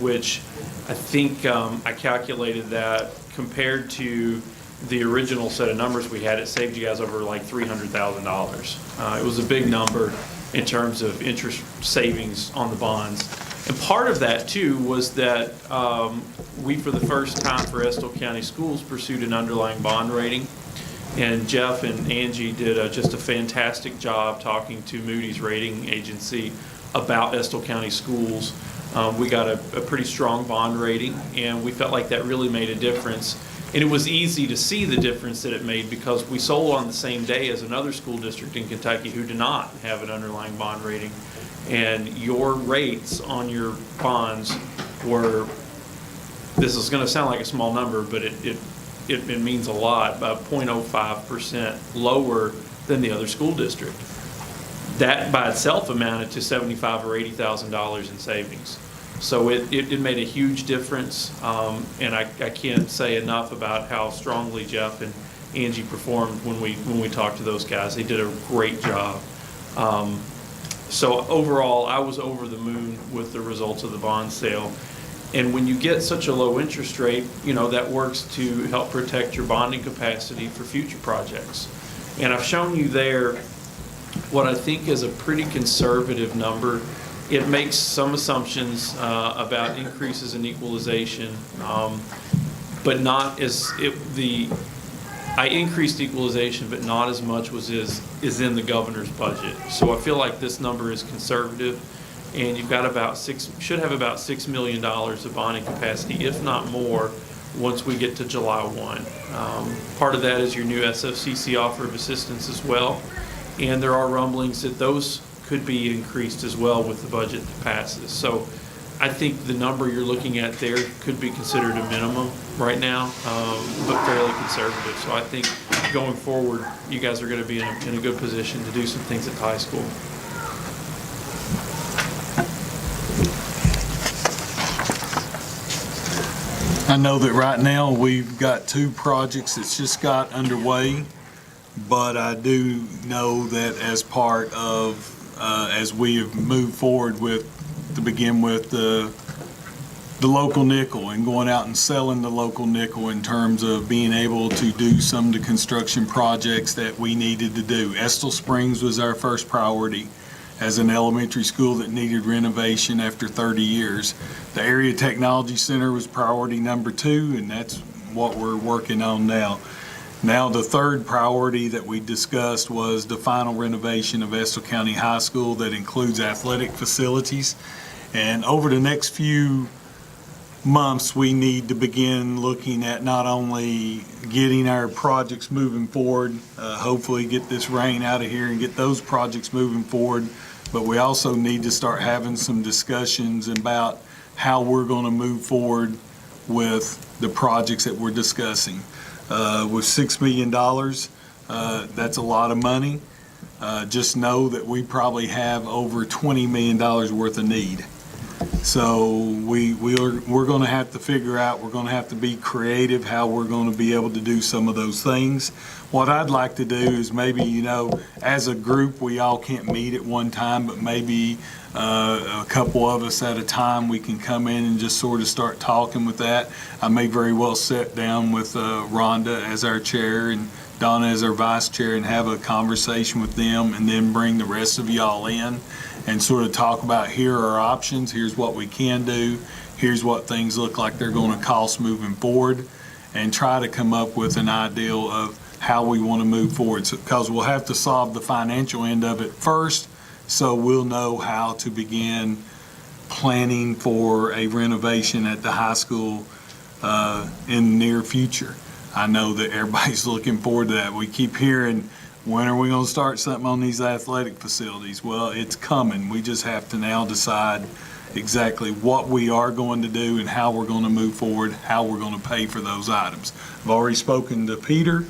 which I think I calculated that compared to the original set of numbers we had, it saved you guys over like $300,000. It was a big number in terms of interest savings on the bonds. And part of that too was that we, for the first time for Estill County Schools, pursued an underlying bond rating. And Jeff and Angie did just a fantastic job talking to Moody's rating agency about Estill County Schools. We got a pretty strong bond rating, and we felt like that really made a difference. And it was easy to see the difference that it made because we sold on the same day as another school district in Kentucky who did not have an underlying bond rating. And your rates on your bonds were, this is going to sound like a small number, but it means a lot, about 0.05% lower than the other school district. That by itself amounted to $75,000 or $80,000 in savings. So it made a huge difference, and I can't say enough about how strongly Jeff and Angie performed when we talked to those guys. They did a great job. So overall, I was over the moon with the results of the bond sale. And when you get such a low interest rate, you know, that works to help protect your bonding capacity for future projects. And I've shown you there what I think is a pretty conservative number. It makes some assumptions about increases in equalization, but not as I increased equalization, but not as much is in the governor's budget. So I feel like this number is conservative, and you've got should have about $6 million of bonding capacity, if not more, once we get to July 1. Part of that is your new SFCC offer of assistance as well, and there are rumblings that those could be increased as well with the budget that passes. So I think the number you're looking at there could be considered a minimum right now, but fairly conservative. So I think going forward, you guys are going to be in a good position to do some things at the high school. I know that right now we've got 2 projects that's just got underway, but I do know that as part of, as we have moved forward to begin with the local nickel and going out and selling the local nickel in terms of being able to do some of the construction projects that we needed to do. Estill Springs was our first priority as an elementary school that needed renovation after 30 years. The Area Technology Center was priority number 2, and that's what we're working on now. Now, the third priority that we discussed was the final renovation of Estill County High School that includes athletic facilities. And over the next few months, we need to begin looking at not only getting our projects moving forward, hopefully get this rain out of here and get those projects moving forward, but we also need to start having some discussions about how we're going to move forward with the projects that we're discussing. With $6 million, that's a lot of money. just know that we probably have over $20 million worth of need. So we're going to have to figure out, we're going to have to be creative how we're going to be able to do some of those things. What I'd like to do is maybe, as a group, we all can't meet at one time, but maybe a couple of us at a time, we can come in and just sort of start talking with that. I may very well sit down with Rhonda as our chair and Donna as our vice chair and have a conversation with them, and then bring the rest of y'all in and sort of talk about, here are our options, here's what we can do, here's what things look like they're going to cost moving forward, and try to come up with an ideal of how we want to move forward. Because we'll have to solve the financial end of it first, so we'll know how to begin planning for a renovation at the high school in the near future. I know that everybody's looking forward to that. We keep hearing, when are we going to start something on these athletic facilities? Well, it's coming. We just have to now decide exactly what we are going to do and how we're going to move forward, how we're going to pay for those items. I've already spoken to Peter.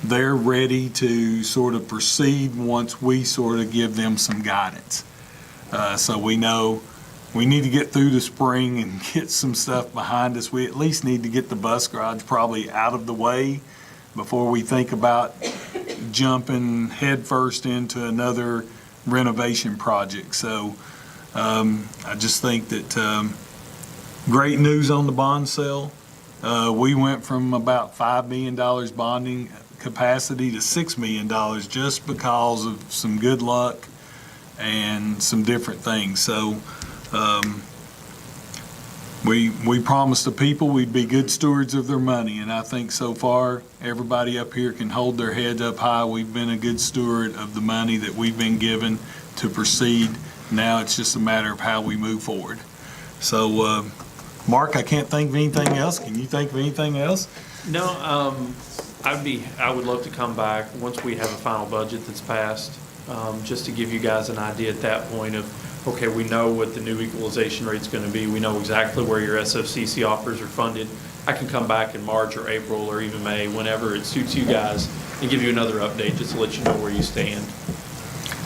They're ready to sort of proceed once we sort of give them some guidance. So we know we need to get through the spring and get some stuff behind us. We at least need to get the bus garage probably out of the way before we think about jumping headfirst into another renovation project. So I just think that great news on the bond sale. We went from about $5 million bonding capacity to $6 million just because of some good luck and some different things. So we promised the people we'd be good stewards of their money, and I think so far everybody up here can hold their heads up high. We've been a good steward of the money that we've been given to proceed. Now it's just a matter of how we move forward. So Mark, I can't think of anything else. Can you think of anything else? No, I would love to come back once we have a final budget that's passed, just to give you guys an idea at that point of, okay, we know what the new equalization rate's going to be. We know exactly where your SOCC offers are funded. I can come back in March or April or even May, whenever it suits you guys, and give you another update just to let you know where you stand.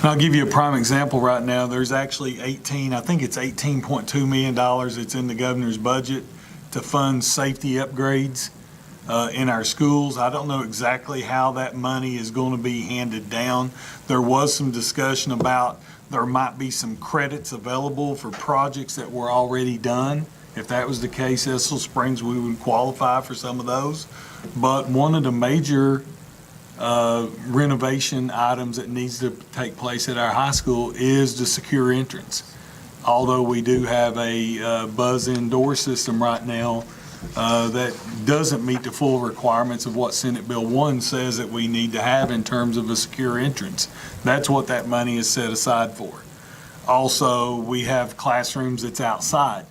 I'll give you a prime example right now. There's actually I think it's $18.2 million that's in the governor's budget to fund safety upgrades in our schools. I don't know exactly how that money is going to be handed down. There was some discussion about there might be some credits available for projects that were already done. If that was the case, Estill Springs, we would qualify for some of those. But one of the major renovation items that needs to take place at our high school is the secure entrance. Although we do have a buzz-in door system right now that doesn't meet the full requirements of what Senate Bill 1 says that we need to have in terms of a secure entrance. That's what that money is set aside for. Also, we have classrooms that's outside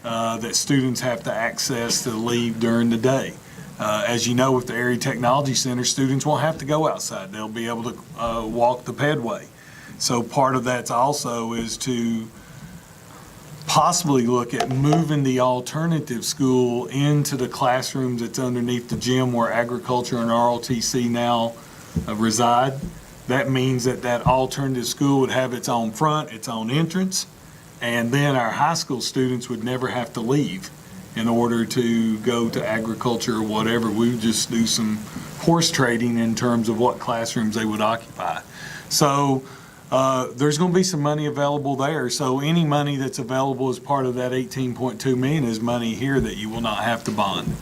that students have to access to leave during the day. As you know, with the Area Technology Center, students won't have to go outside. They'll be able to walk the pedway. So part of that also is to possibly look at moving the alternative school into the classrooms that's underneath the gym where agriculture and ROTC now reside. That means that that alternative school would have its own front, its own entrance, and then our high school students would never have to leave in order to go to agriculture or whatever. We would just do some horse trading in terms of what classrooms they would occupy. So there's going to be some money available there. So any money that's available as part of that $18.2 million is money here that you will not have to bond.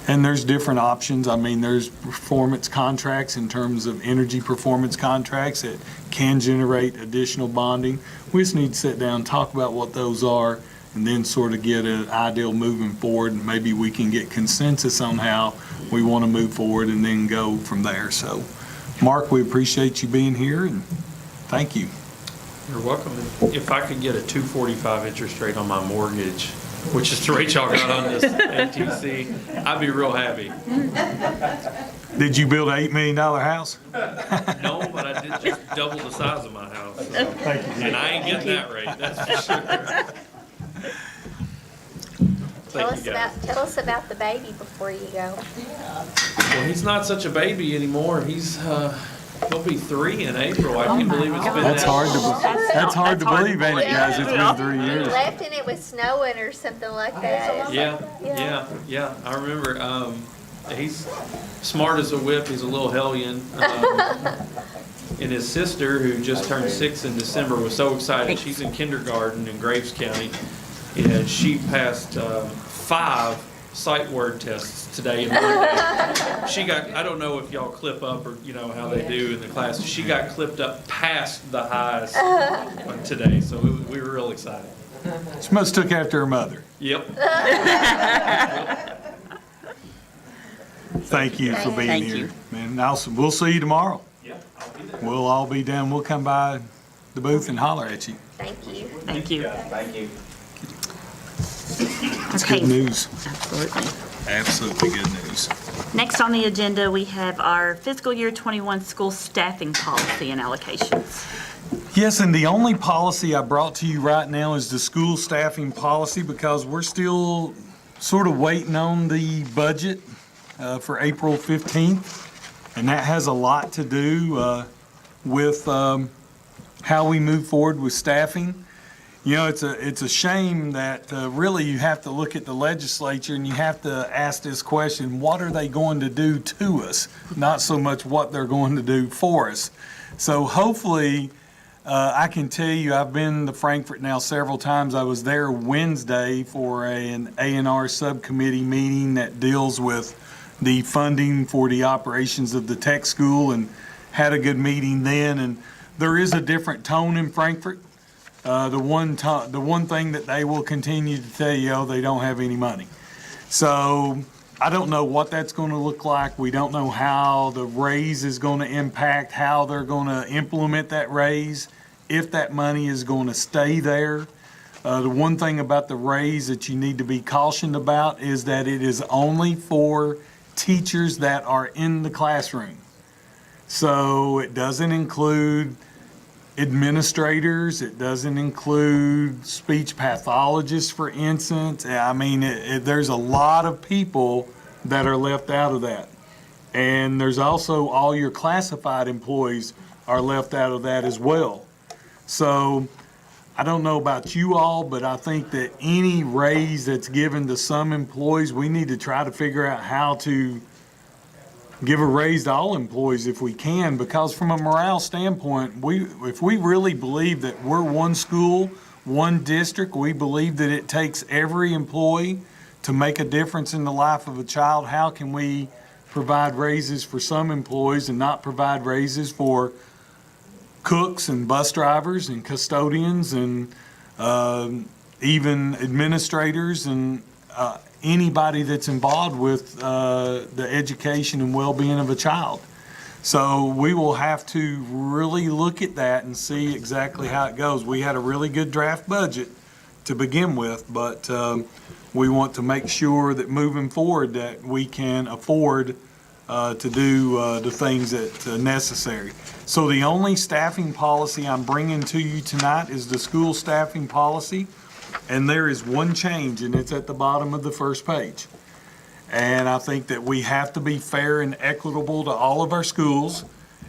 And there's different options. I mean, there's performance contracts in terms of energy performance contracts that can generate additional bonding. We just need to sit down and talk about what those are and then sort of get an ideal moving forward. And maybe we can get consensus on how we want to move forward and then go from there. So, Mark, we appreciate you being here and thank you. You're welcome. If I could get a 2.45 interest rate on my mortgage, which is the rate y'all got on this ATC, I'd be real happy. Did you build an $8 million house? No, but I did just double the size of my house. So. Thank you. And I ain't getting that rate, that's for sure. Tell us about the baby before you go. Well, he's not such a baby anymore. He's It'll be 3 in April. I can't believe it's been That's that hard long. that's hard to believe, ain't it, guys? It's been 3 We years. left and it was snowing or something like that. Yeah. I remember, he's smart as a whip. He's a little hellion. And his sister, who just turned 6 in December, was so excited. She's in kindergarten in Graves County. And she passed 5 sight word tests today in one day. She got, I don't know if y'all clip up or, how they do in the class. She got clipped up past the highs today, so we were real excited. She must took after her mother. Yep. Thank you for being Thank here, you. man. We'll see you tomorrow. Yeah, I'll be there. We'll all be down. We'll come by the booth and holler at you. Thank you. Thank you. Thank you. It's Okay. good news. Absolutely. Absolutely good news. Next on the agenda, we have our fiscal year 21 school staffing policy and allocations. Yes, and the only policy I brought to you right now is the school staffing policy because we're still sort of waiting on the budget for April 15th. And that has a lot to do with how we move forward with staffing. It's a shame that really you have to look at the legislature and you have to ask this question, what are they going to do to us? Not so much what they're going to do for us. So hopefully, I can tell you, I've been to Frankfort now several times. I was there Wednesday for an A&R subcommittee meeting that deals with the funding for the operations of the tech school and had a good meeting then. And there is a different tone in Frankfort. The one thing that they will continue to tell you, they don't have any money. So I don't know what that's going to look like. We don't know how the raise is going to impact, how they're going to implement that raise, if that money is going to stay there. The one thing about the raise that you need to be cautioned about is that it is only for teachers that are in the classroom. So it doesn't include administrators, it doesn't include speech pathologists, for instance. I mean, there's a lot of people that are left out of that. And there's also all your classified employees are left out of that as well. So I don't know about you all, but I think that any raise that's given to some employees, we need to try to figure out how to give a raise to all employees if we can, because from a morale standpoint, if we really believe that we're one school, one district, we believe that it takes every employee to make a difference in the life of a child, how can we provide raises for some employees and not provide raises for cooks and bus drivers and custodians and even administrators and anybody that's involved with the education and well-being of a child. So we will have to really look at that and see exactly how it goes. We had a really good draft budget to begin with, but we want to make sure that moving forward that we can afford to do the things that are necessary. So the only staffing policy I'm bringing to you tonight is the school staffing policy. And there is one change, and it's at the bottom of the first page. And I think that we have to be fair and equitable to all of our schools.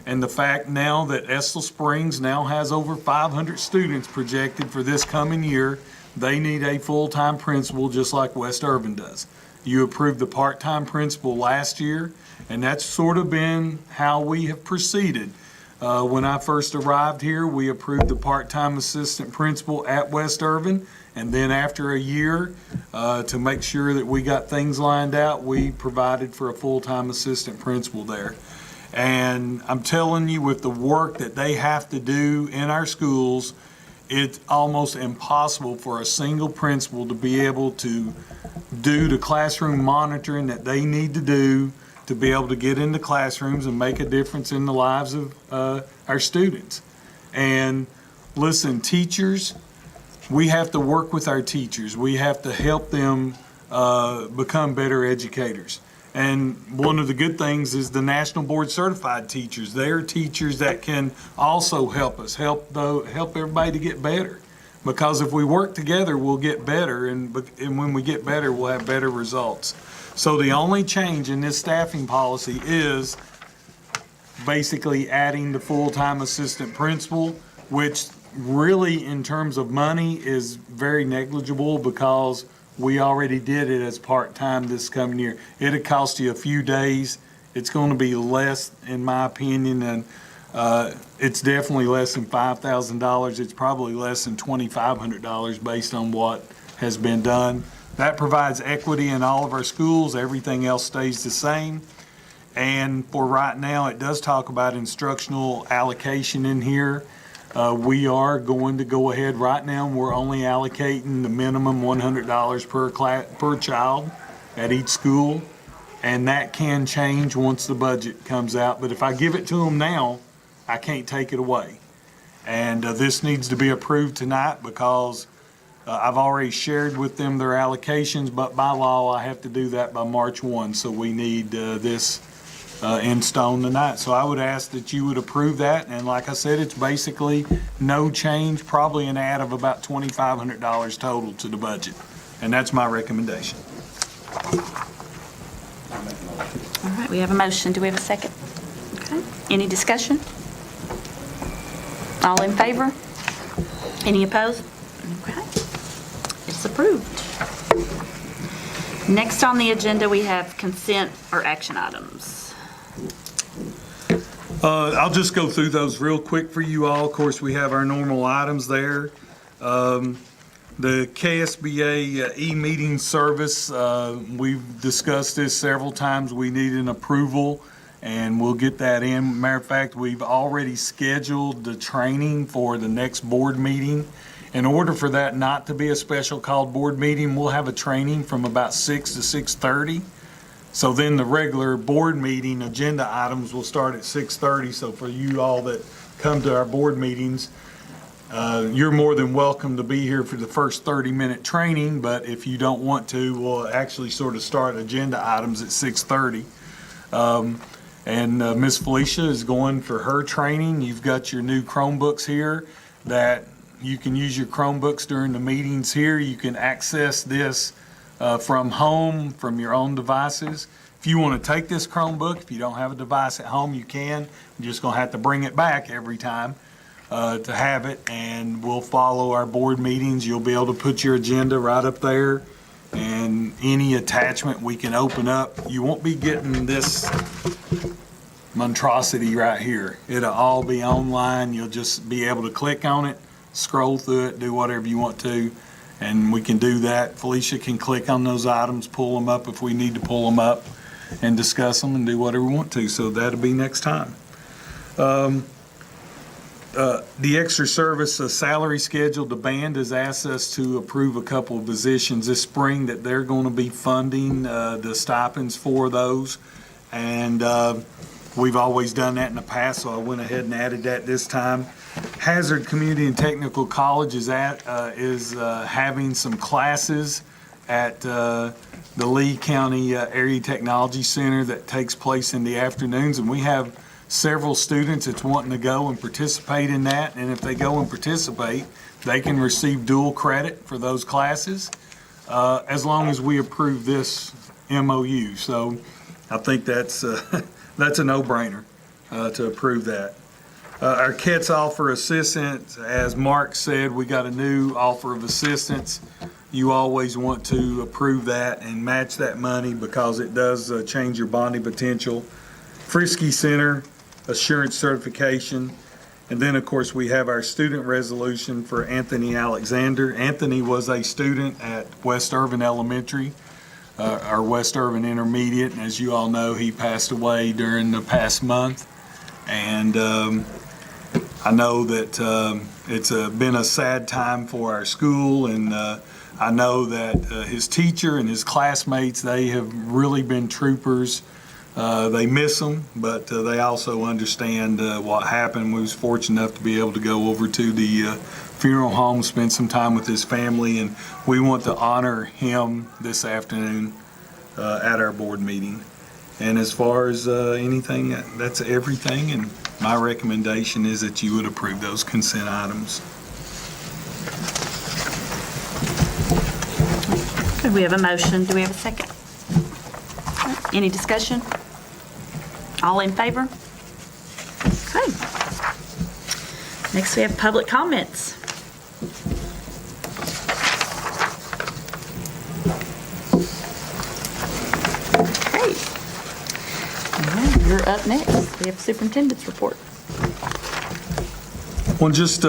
And the fact now that Estill Springs now has over 500 students projected for this coming year, they need a full-time principal just like West Irvin does. You approved the part-time principal last year, and that's sort of been how we have proceeded. When I first arrived here, we approved the part-time assistant principal at West Irvin. And then after a year, to make sure that we got things lined out, we provided for a full-time assistant principal there. And I'm telling you, with the work that they have to do in our schools, it's almost impossible for a single principal to be able to do the classroom monitoring that they need to do to be able to get into classrooms and make a difference in the lives of our students. And listen, teachers, we have to work with our teachers. We have to help them become better educators. And one of the good things is the National Board Certified teachers. They are teachers that can also help us, help everybody to get better. Because if we work together, we'll get better, and when we get better, we'll have better results. So the only change in this staffing policy is basically adding the full-time assistant principal, which really in terms of money is very negligible because we already did it as part-time this coming year. It'd cost you a few days. It's going to be less, in my opinion, and it's definitely less than $5,000. It's probably less than $2,500 based on what has been done. That provides equity in all of our schools. Everything else stays the same. And for right now, it does talk about instructional allocation in here. We are going to go ahead right now, and we're only allocating the minimum $100 per child at each school. And that can change once the budget comes out. But if I give it to them now, I can't take it away. And this needs to be approved tonight because I've already shared with them their allocations, but by law, I have to do that by March 1. So we need this in stone tonight. So I would ask that you would approve that. And like I said, it's basically no change, probably an add of about $2,500 total to the budget. And that's my recommendation. All right, we have a motion. Do we have a second? Okay. Any discussion? All in favor? Any opposed? Okay. It's approved. Next on the agenda, we have consent or action items. I'll just go through those real quick for you all. Of course, we have our normal items there. The KSBA e-meeting service, we've discussed this several times. We need an approval, and we'll get that in. Matter of fact, we've already scheduled the training for the next board meeting. In order for that not to be a special called board meeting, we'll have a training from about 6 to 6:30. So then the regular board meeting agenda items will start at 6:30. So for you all that come to our board meetings, you're more than welcome to be here for the first 30-minute training, but if you don't want to, we'll actually sort of start agenda items at 6:30. And Miss Felicia is going for her training. You've got your new Chromebooks here that you can use your Chromebooks during the meetings here. You can access this from home, from your own devices. If you want to take this Chromebook, if you don't have a device at home, you can. You're just going to have to bring it back every time to have it, and we'll follow our board meetings. You'll be able to put your agenda right up there, and any attachment we can open up. You won't be getting this monstrosity right here. It'll all be online. You'll just be able to click on it, scroll through it, do whatever you want to, and we can do that. Felicia can click on those items, pull them up if we need to pull them up, and discuss them and do whatever we want to. So that'll be next time. The extra service salary schedule, the band has asked us to approve a couple of positions this spring that they're going to be funding the stipends for those. And we've always done that in the past, so I went ahead and added that this time. Hazard Community and Technical College is having some classes at the Lee County Area Technology Center that takes place in the afternoons, and we have several students that's wanting to go and participate in that, and if they go and participate, they can receive dual credit for those classes as long as we approve this MOU. So I think that's a no-brainer to approve that. Our KETS offer assistance, as Mark said, we got a new offer of assistance. You always want to approve that and match that money because it does change your bonding potential. Frisky Center assurance certification. And then, of course, we have our student resolution for Anthony Alexander. Anthony was a student at West Irvin Elementary, our West Irvin Intermediate. And as you all know, he passed away during the past month. And I know that it's been a sad time for our school, and I know that his teacher and his classmates, they have really been troopers. They miss him, but they also understand what happened. We was fortunate enough to be able to go over to the funeral home, spend some time with his family, and we want to honor him this afternoon at our board meeting. And as far as anything, that's everything, and my recommendation is that you would approve those consent items. Okay, we have a motion. Do we have a second? Any discussion? All in favor? Next, we have public comments. Okay. Well, you're up next. We have superintendent's report. Well, just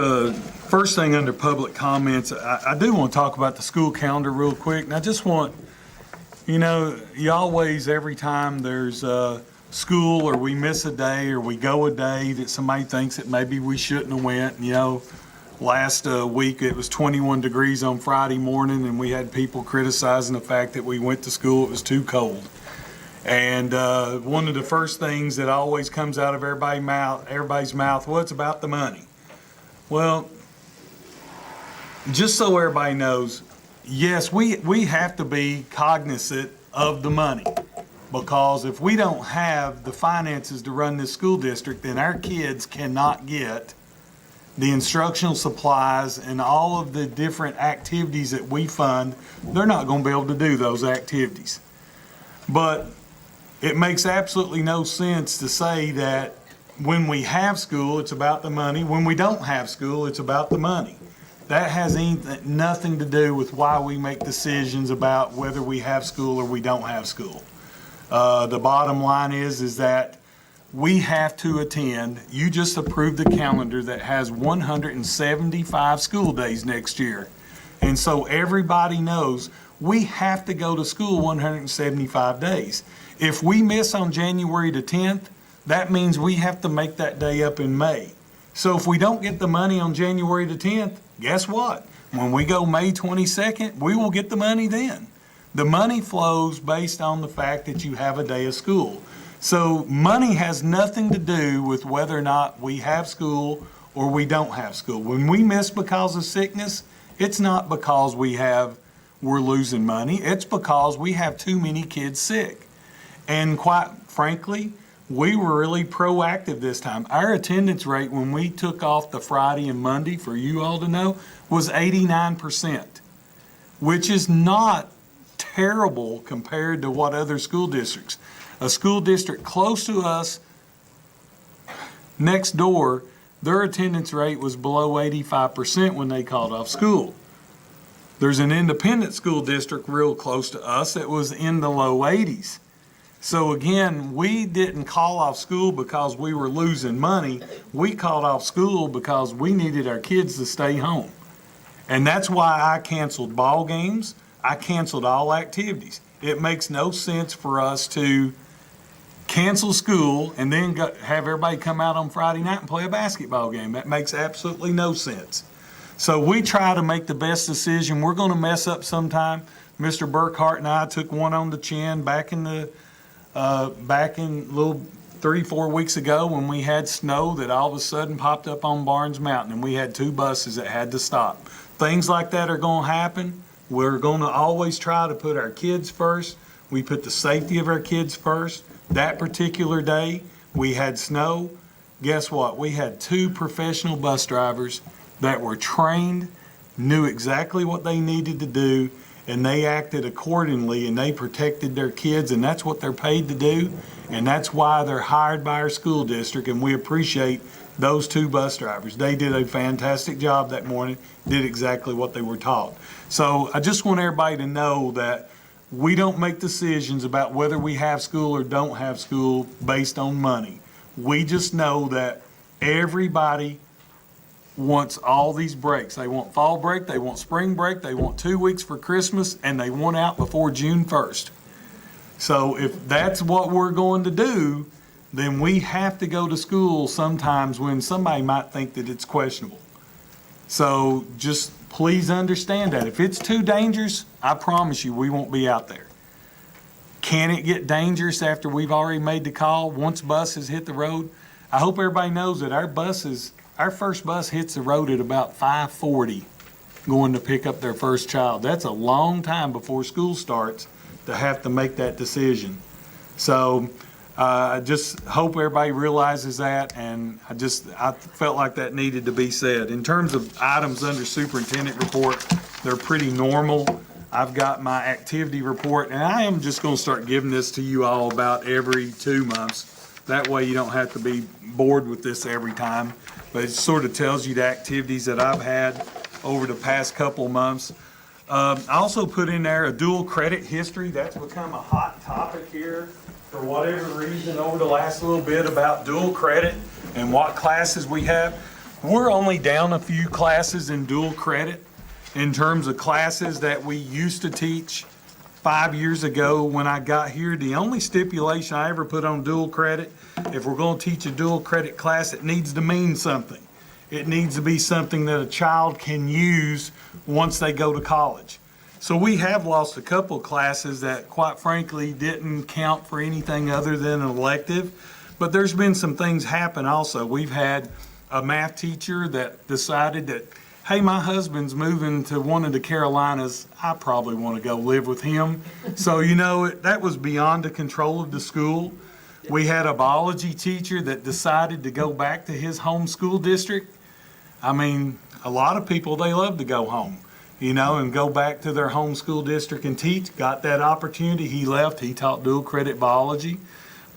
first thing under public comments, I do want to talk about the school calendar real quick. And I just want, you always, every time there's school or we miss a day or we go a day that somebody thinks that maybe we shouldn't have went. Last week it was 21 degrees on Friday morning and we had people criticizing the fact that we went to school, it was too cold. And one of the first things that always comes out of everybody's mouth, well, it's about the money. Well, just so everybody knows, yes, we have to be cognizant of the money, because if we don't have the finances to run this school district, then our kids cannot get the instructional supplies and all of the different activities that we fund. They're not going to be able to do those activities. But it makes absolutely no sense to say that when we have school, it's about the money. When we don't have school, it's about the money. That has nothing to do with why we make decisions about whether we have school or we don't have school. The bottom line is that we have to attend. You just approved a calendar that has 175 school days next year. And so everybody knows we have to go to school 175 days. If we miss on January the 10th, that means we have to make that day up in May. So if we don't get the money on January the 10th, guess what? When we go May 22nd, we will get the money then. The money flows based on the fact that you have a day of school. So money has nothing to do with whether or not we have school or we don't have school. When we miss because of sickness, it's not because we're losing money. It's because we have too many kids sick. And quite frankly, we were really proactive this time. Our attendance rate when we took off the Friday and Monday, for you all to know, was 89%, which is not terrible compared to what other school districts. A school district close to us, next door, their attendance rate was below 85% when they called off school. There's an independent school district real close to us that was in the low 80s. So again, we didn't call off school because we were losing money. We called off school because we needed our kids to stay home. And that's why I canceled ball games. I canceled all activities. It makes no sense for us to cancel school and then have everybody come out on Friday night and play a basketball game. That makes absolutely no sense. So we try to make the best decision. We're going to mess up sometime. Mr. Burkhart and I took one on the chin back in little 3-4 weeks ago when we had snow that all of a sudden popped up on Barnes Mountain and we had 2 buses that had to stop. Things like that are going to happen. We're going to always try to put our kids first. We put the safety of our kids first. That particular day, we had snow. Guess what? We had 2 professional bus drivers that were trained, knew exactly what they needed to do, and they acted accordingly, and they protected their kids, and that's what they're paid to do, and that's why they're hired by our school district, and we appreciate those 2 bus drivers. They did a fantastic job that morning, did exactly what they were taught. So I just want everybody to know that we don't make decisions about whether we have school or don't have school based on money. We just know that everybody wants all these breaks. They want fall break, they want spring break, they want 2 weeks for Christmas, and they want out before June 1st. So if that's what we're going to do, then we have to go to school sometimes when somebody might think that it's questionable. So just please understand that. If it's too dangerous, I promise you we won't be out there. Can it get dangerous after we've already made the call, once buses hit the road? I hope everybody knows that our first bus hits the road at about 5:40 going to pick up their first child. That's a long time before school starts to have to make that decision. So I just hope everybody realizes that, and I felt like that needed to be said. In terms of items under superintendent report, they're pretty normal. I've got my activity report, and I am just going to start giving this to you all about every 2 months. That way you don't have to be bored with this every time. But it sort of tells you the activities that I've had over the past couple months. I also put in there a dual credit history. That's become a hot topic here for whatever reason over the last little bit about dual credit and what classes we have. We're only down a few classes in dual credit in terms of classes that we used to teach 5 years ago when I got here. The only stipulation I ever put on dual credit, if we're going to teach a dual credit class, it needs to mean something. It needs to be something that a child can use once they go to college. So we have lost a couple classes that, quite frankly, didn't count for anything other than an elective. But there's been some things happen also. We've had a math teacher that decided that, hey, my husband's moving to one of the Carolinas. I probably want to go live with him. So, that was beyond the control of the school. We had a biology teacher that decided to go back to his home school district. I mean, a lot of people, they love to go home, and go back to their home school district and teach. Got that opportunity. He left. He taught dual credit biology.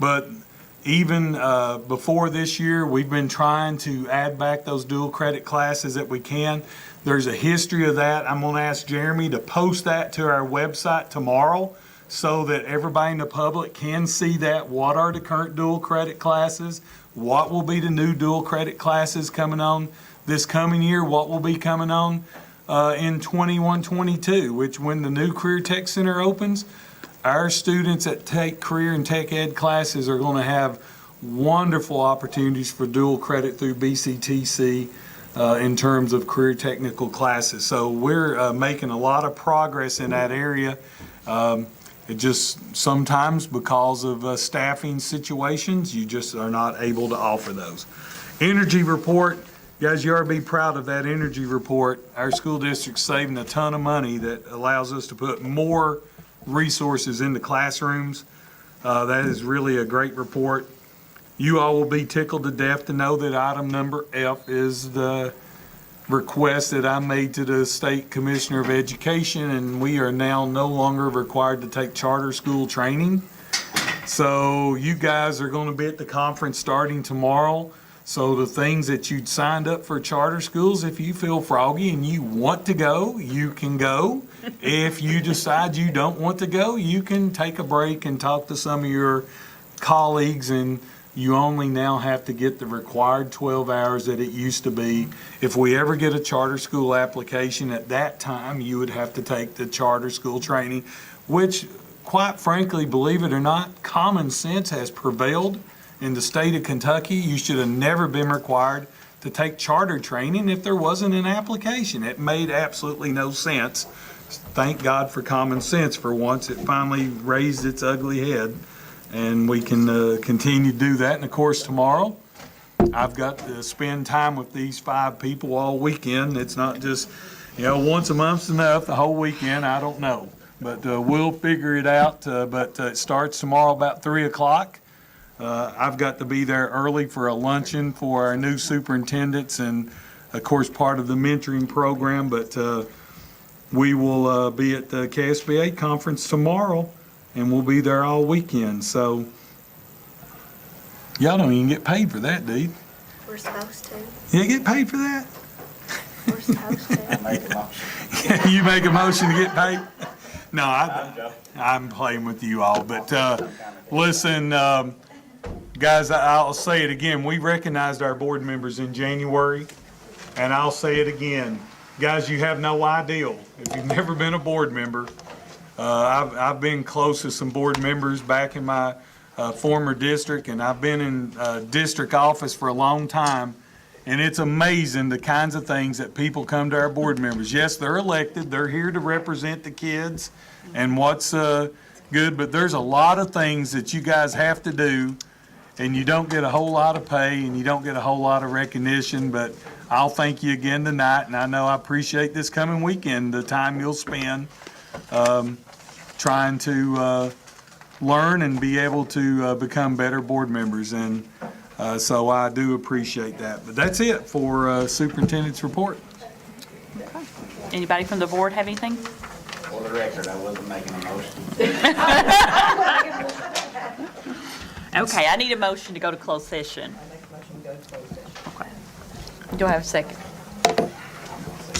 But even before this year, we've been trying to add back those dual credit classes that we can. There's a history of that. I'm going to ask Jeremy to post that to our website tomorrow so that everybody in the public can see that. What are the current dual credit classes? What will be the new dual credit classes coming on this coming year? What will be coming on in 21-22, which when the new Career Tech Center opens, our students that take career and tech ed classes are going to have wonderful opportunities for dual credit through BCTC in terms of career technical classes. So we're making a lot of progress in that area. It just sometimes because of staffing situations, you just are not able to offer those. Energy report. Guys, you ought to be proud of that energy report. Our school district's saving a ton of money that allows us to put more resources in the classrooms. That is really a great report. You all will be tickled to death to know that item number F is the request that I made to the State Commissioner of Education, and we are now no longer required to take charter school training. So you guys are going to be at the conference starting tomorrow. So the things that you'd signed up for charter schools, if you feel froggy and you want to go, you can go. If you decide you don't want to go, you can take a break and talk to some of your colleagues, and you only now have to get the required 12 hours that it used to be. If we ever get a charter school application, at that time, you would have to take the charter school training, which, quite frankly, believe it or not, common sense has prevailed. In the state of Kentucky, you should have never been required to take charter training if there wasn't an application. It made absolutely no sense. Thank God for common sense for once. It finally raised its ugly head, and we can continue to do that. And of course, tomorrow, I've got to spend time with these 5 people all weekend. It's not just, once a month's enough, the whole weekend, I don't know. But we'll figure it out. But it starts tomorrow about 3 o'clock. I've got to be there early for a luncheon for our new superintendents and, of course, part of the mentoring program. But we will be at the KSBA conference tomorrow, and we'll be there all weekend. So y'all don't even get paid for that, dude. We're supposed to. You get paid for that? We're supposed to. You make a motion to get paid? No, I'm playing with you all. But listen, guys, I'll say it again. We recognized our board members in January, and I'll say it again. Guys, you have no idea. If you've never been a board member, I've been close to some board members back in my former district, and I've been in district office for a long time, and it's amazing the kinds of things that people come to our board members. Yes, they're elected. They're here to represent the kids and what's good, but there's a lot of things that you guys have to do, and you don't get a whole lot of pay, and you don't get a whole lot of recognition. But I'll thank you again tonight, and I know I appreciate this coming weekend, the time you'll spend trying to learn and be able to become better board members. And so I do appreciate that. But that's it for superintendent's report. Okay. Anybody from the board have anything? For the record, I wasn't making a motion. Okay, I need a motion to go to closed session. I make a motion to go to closed session. Do I have a second?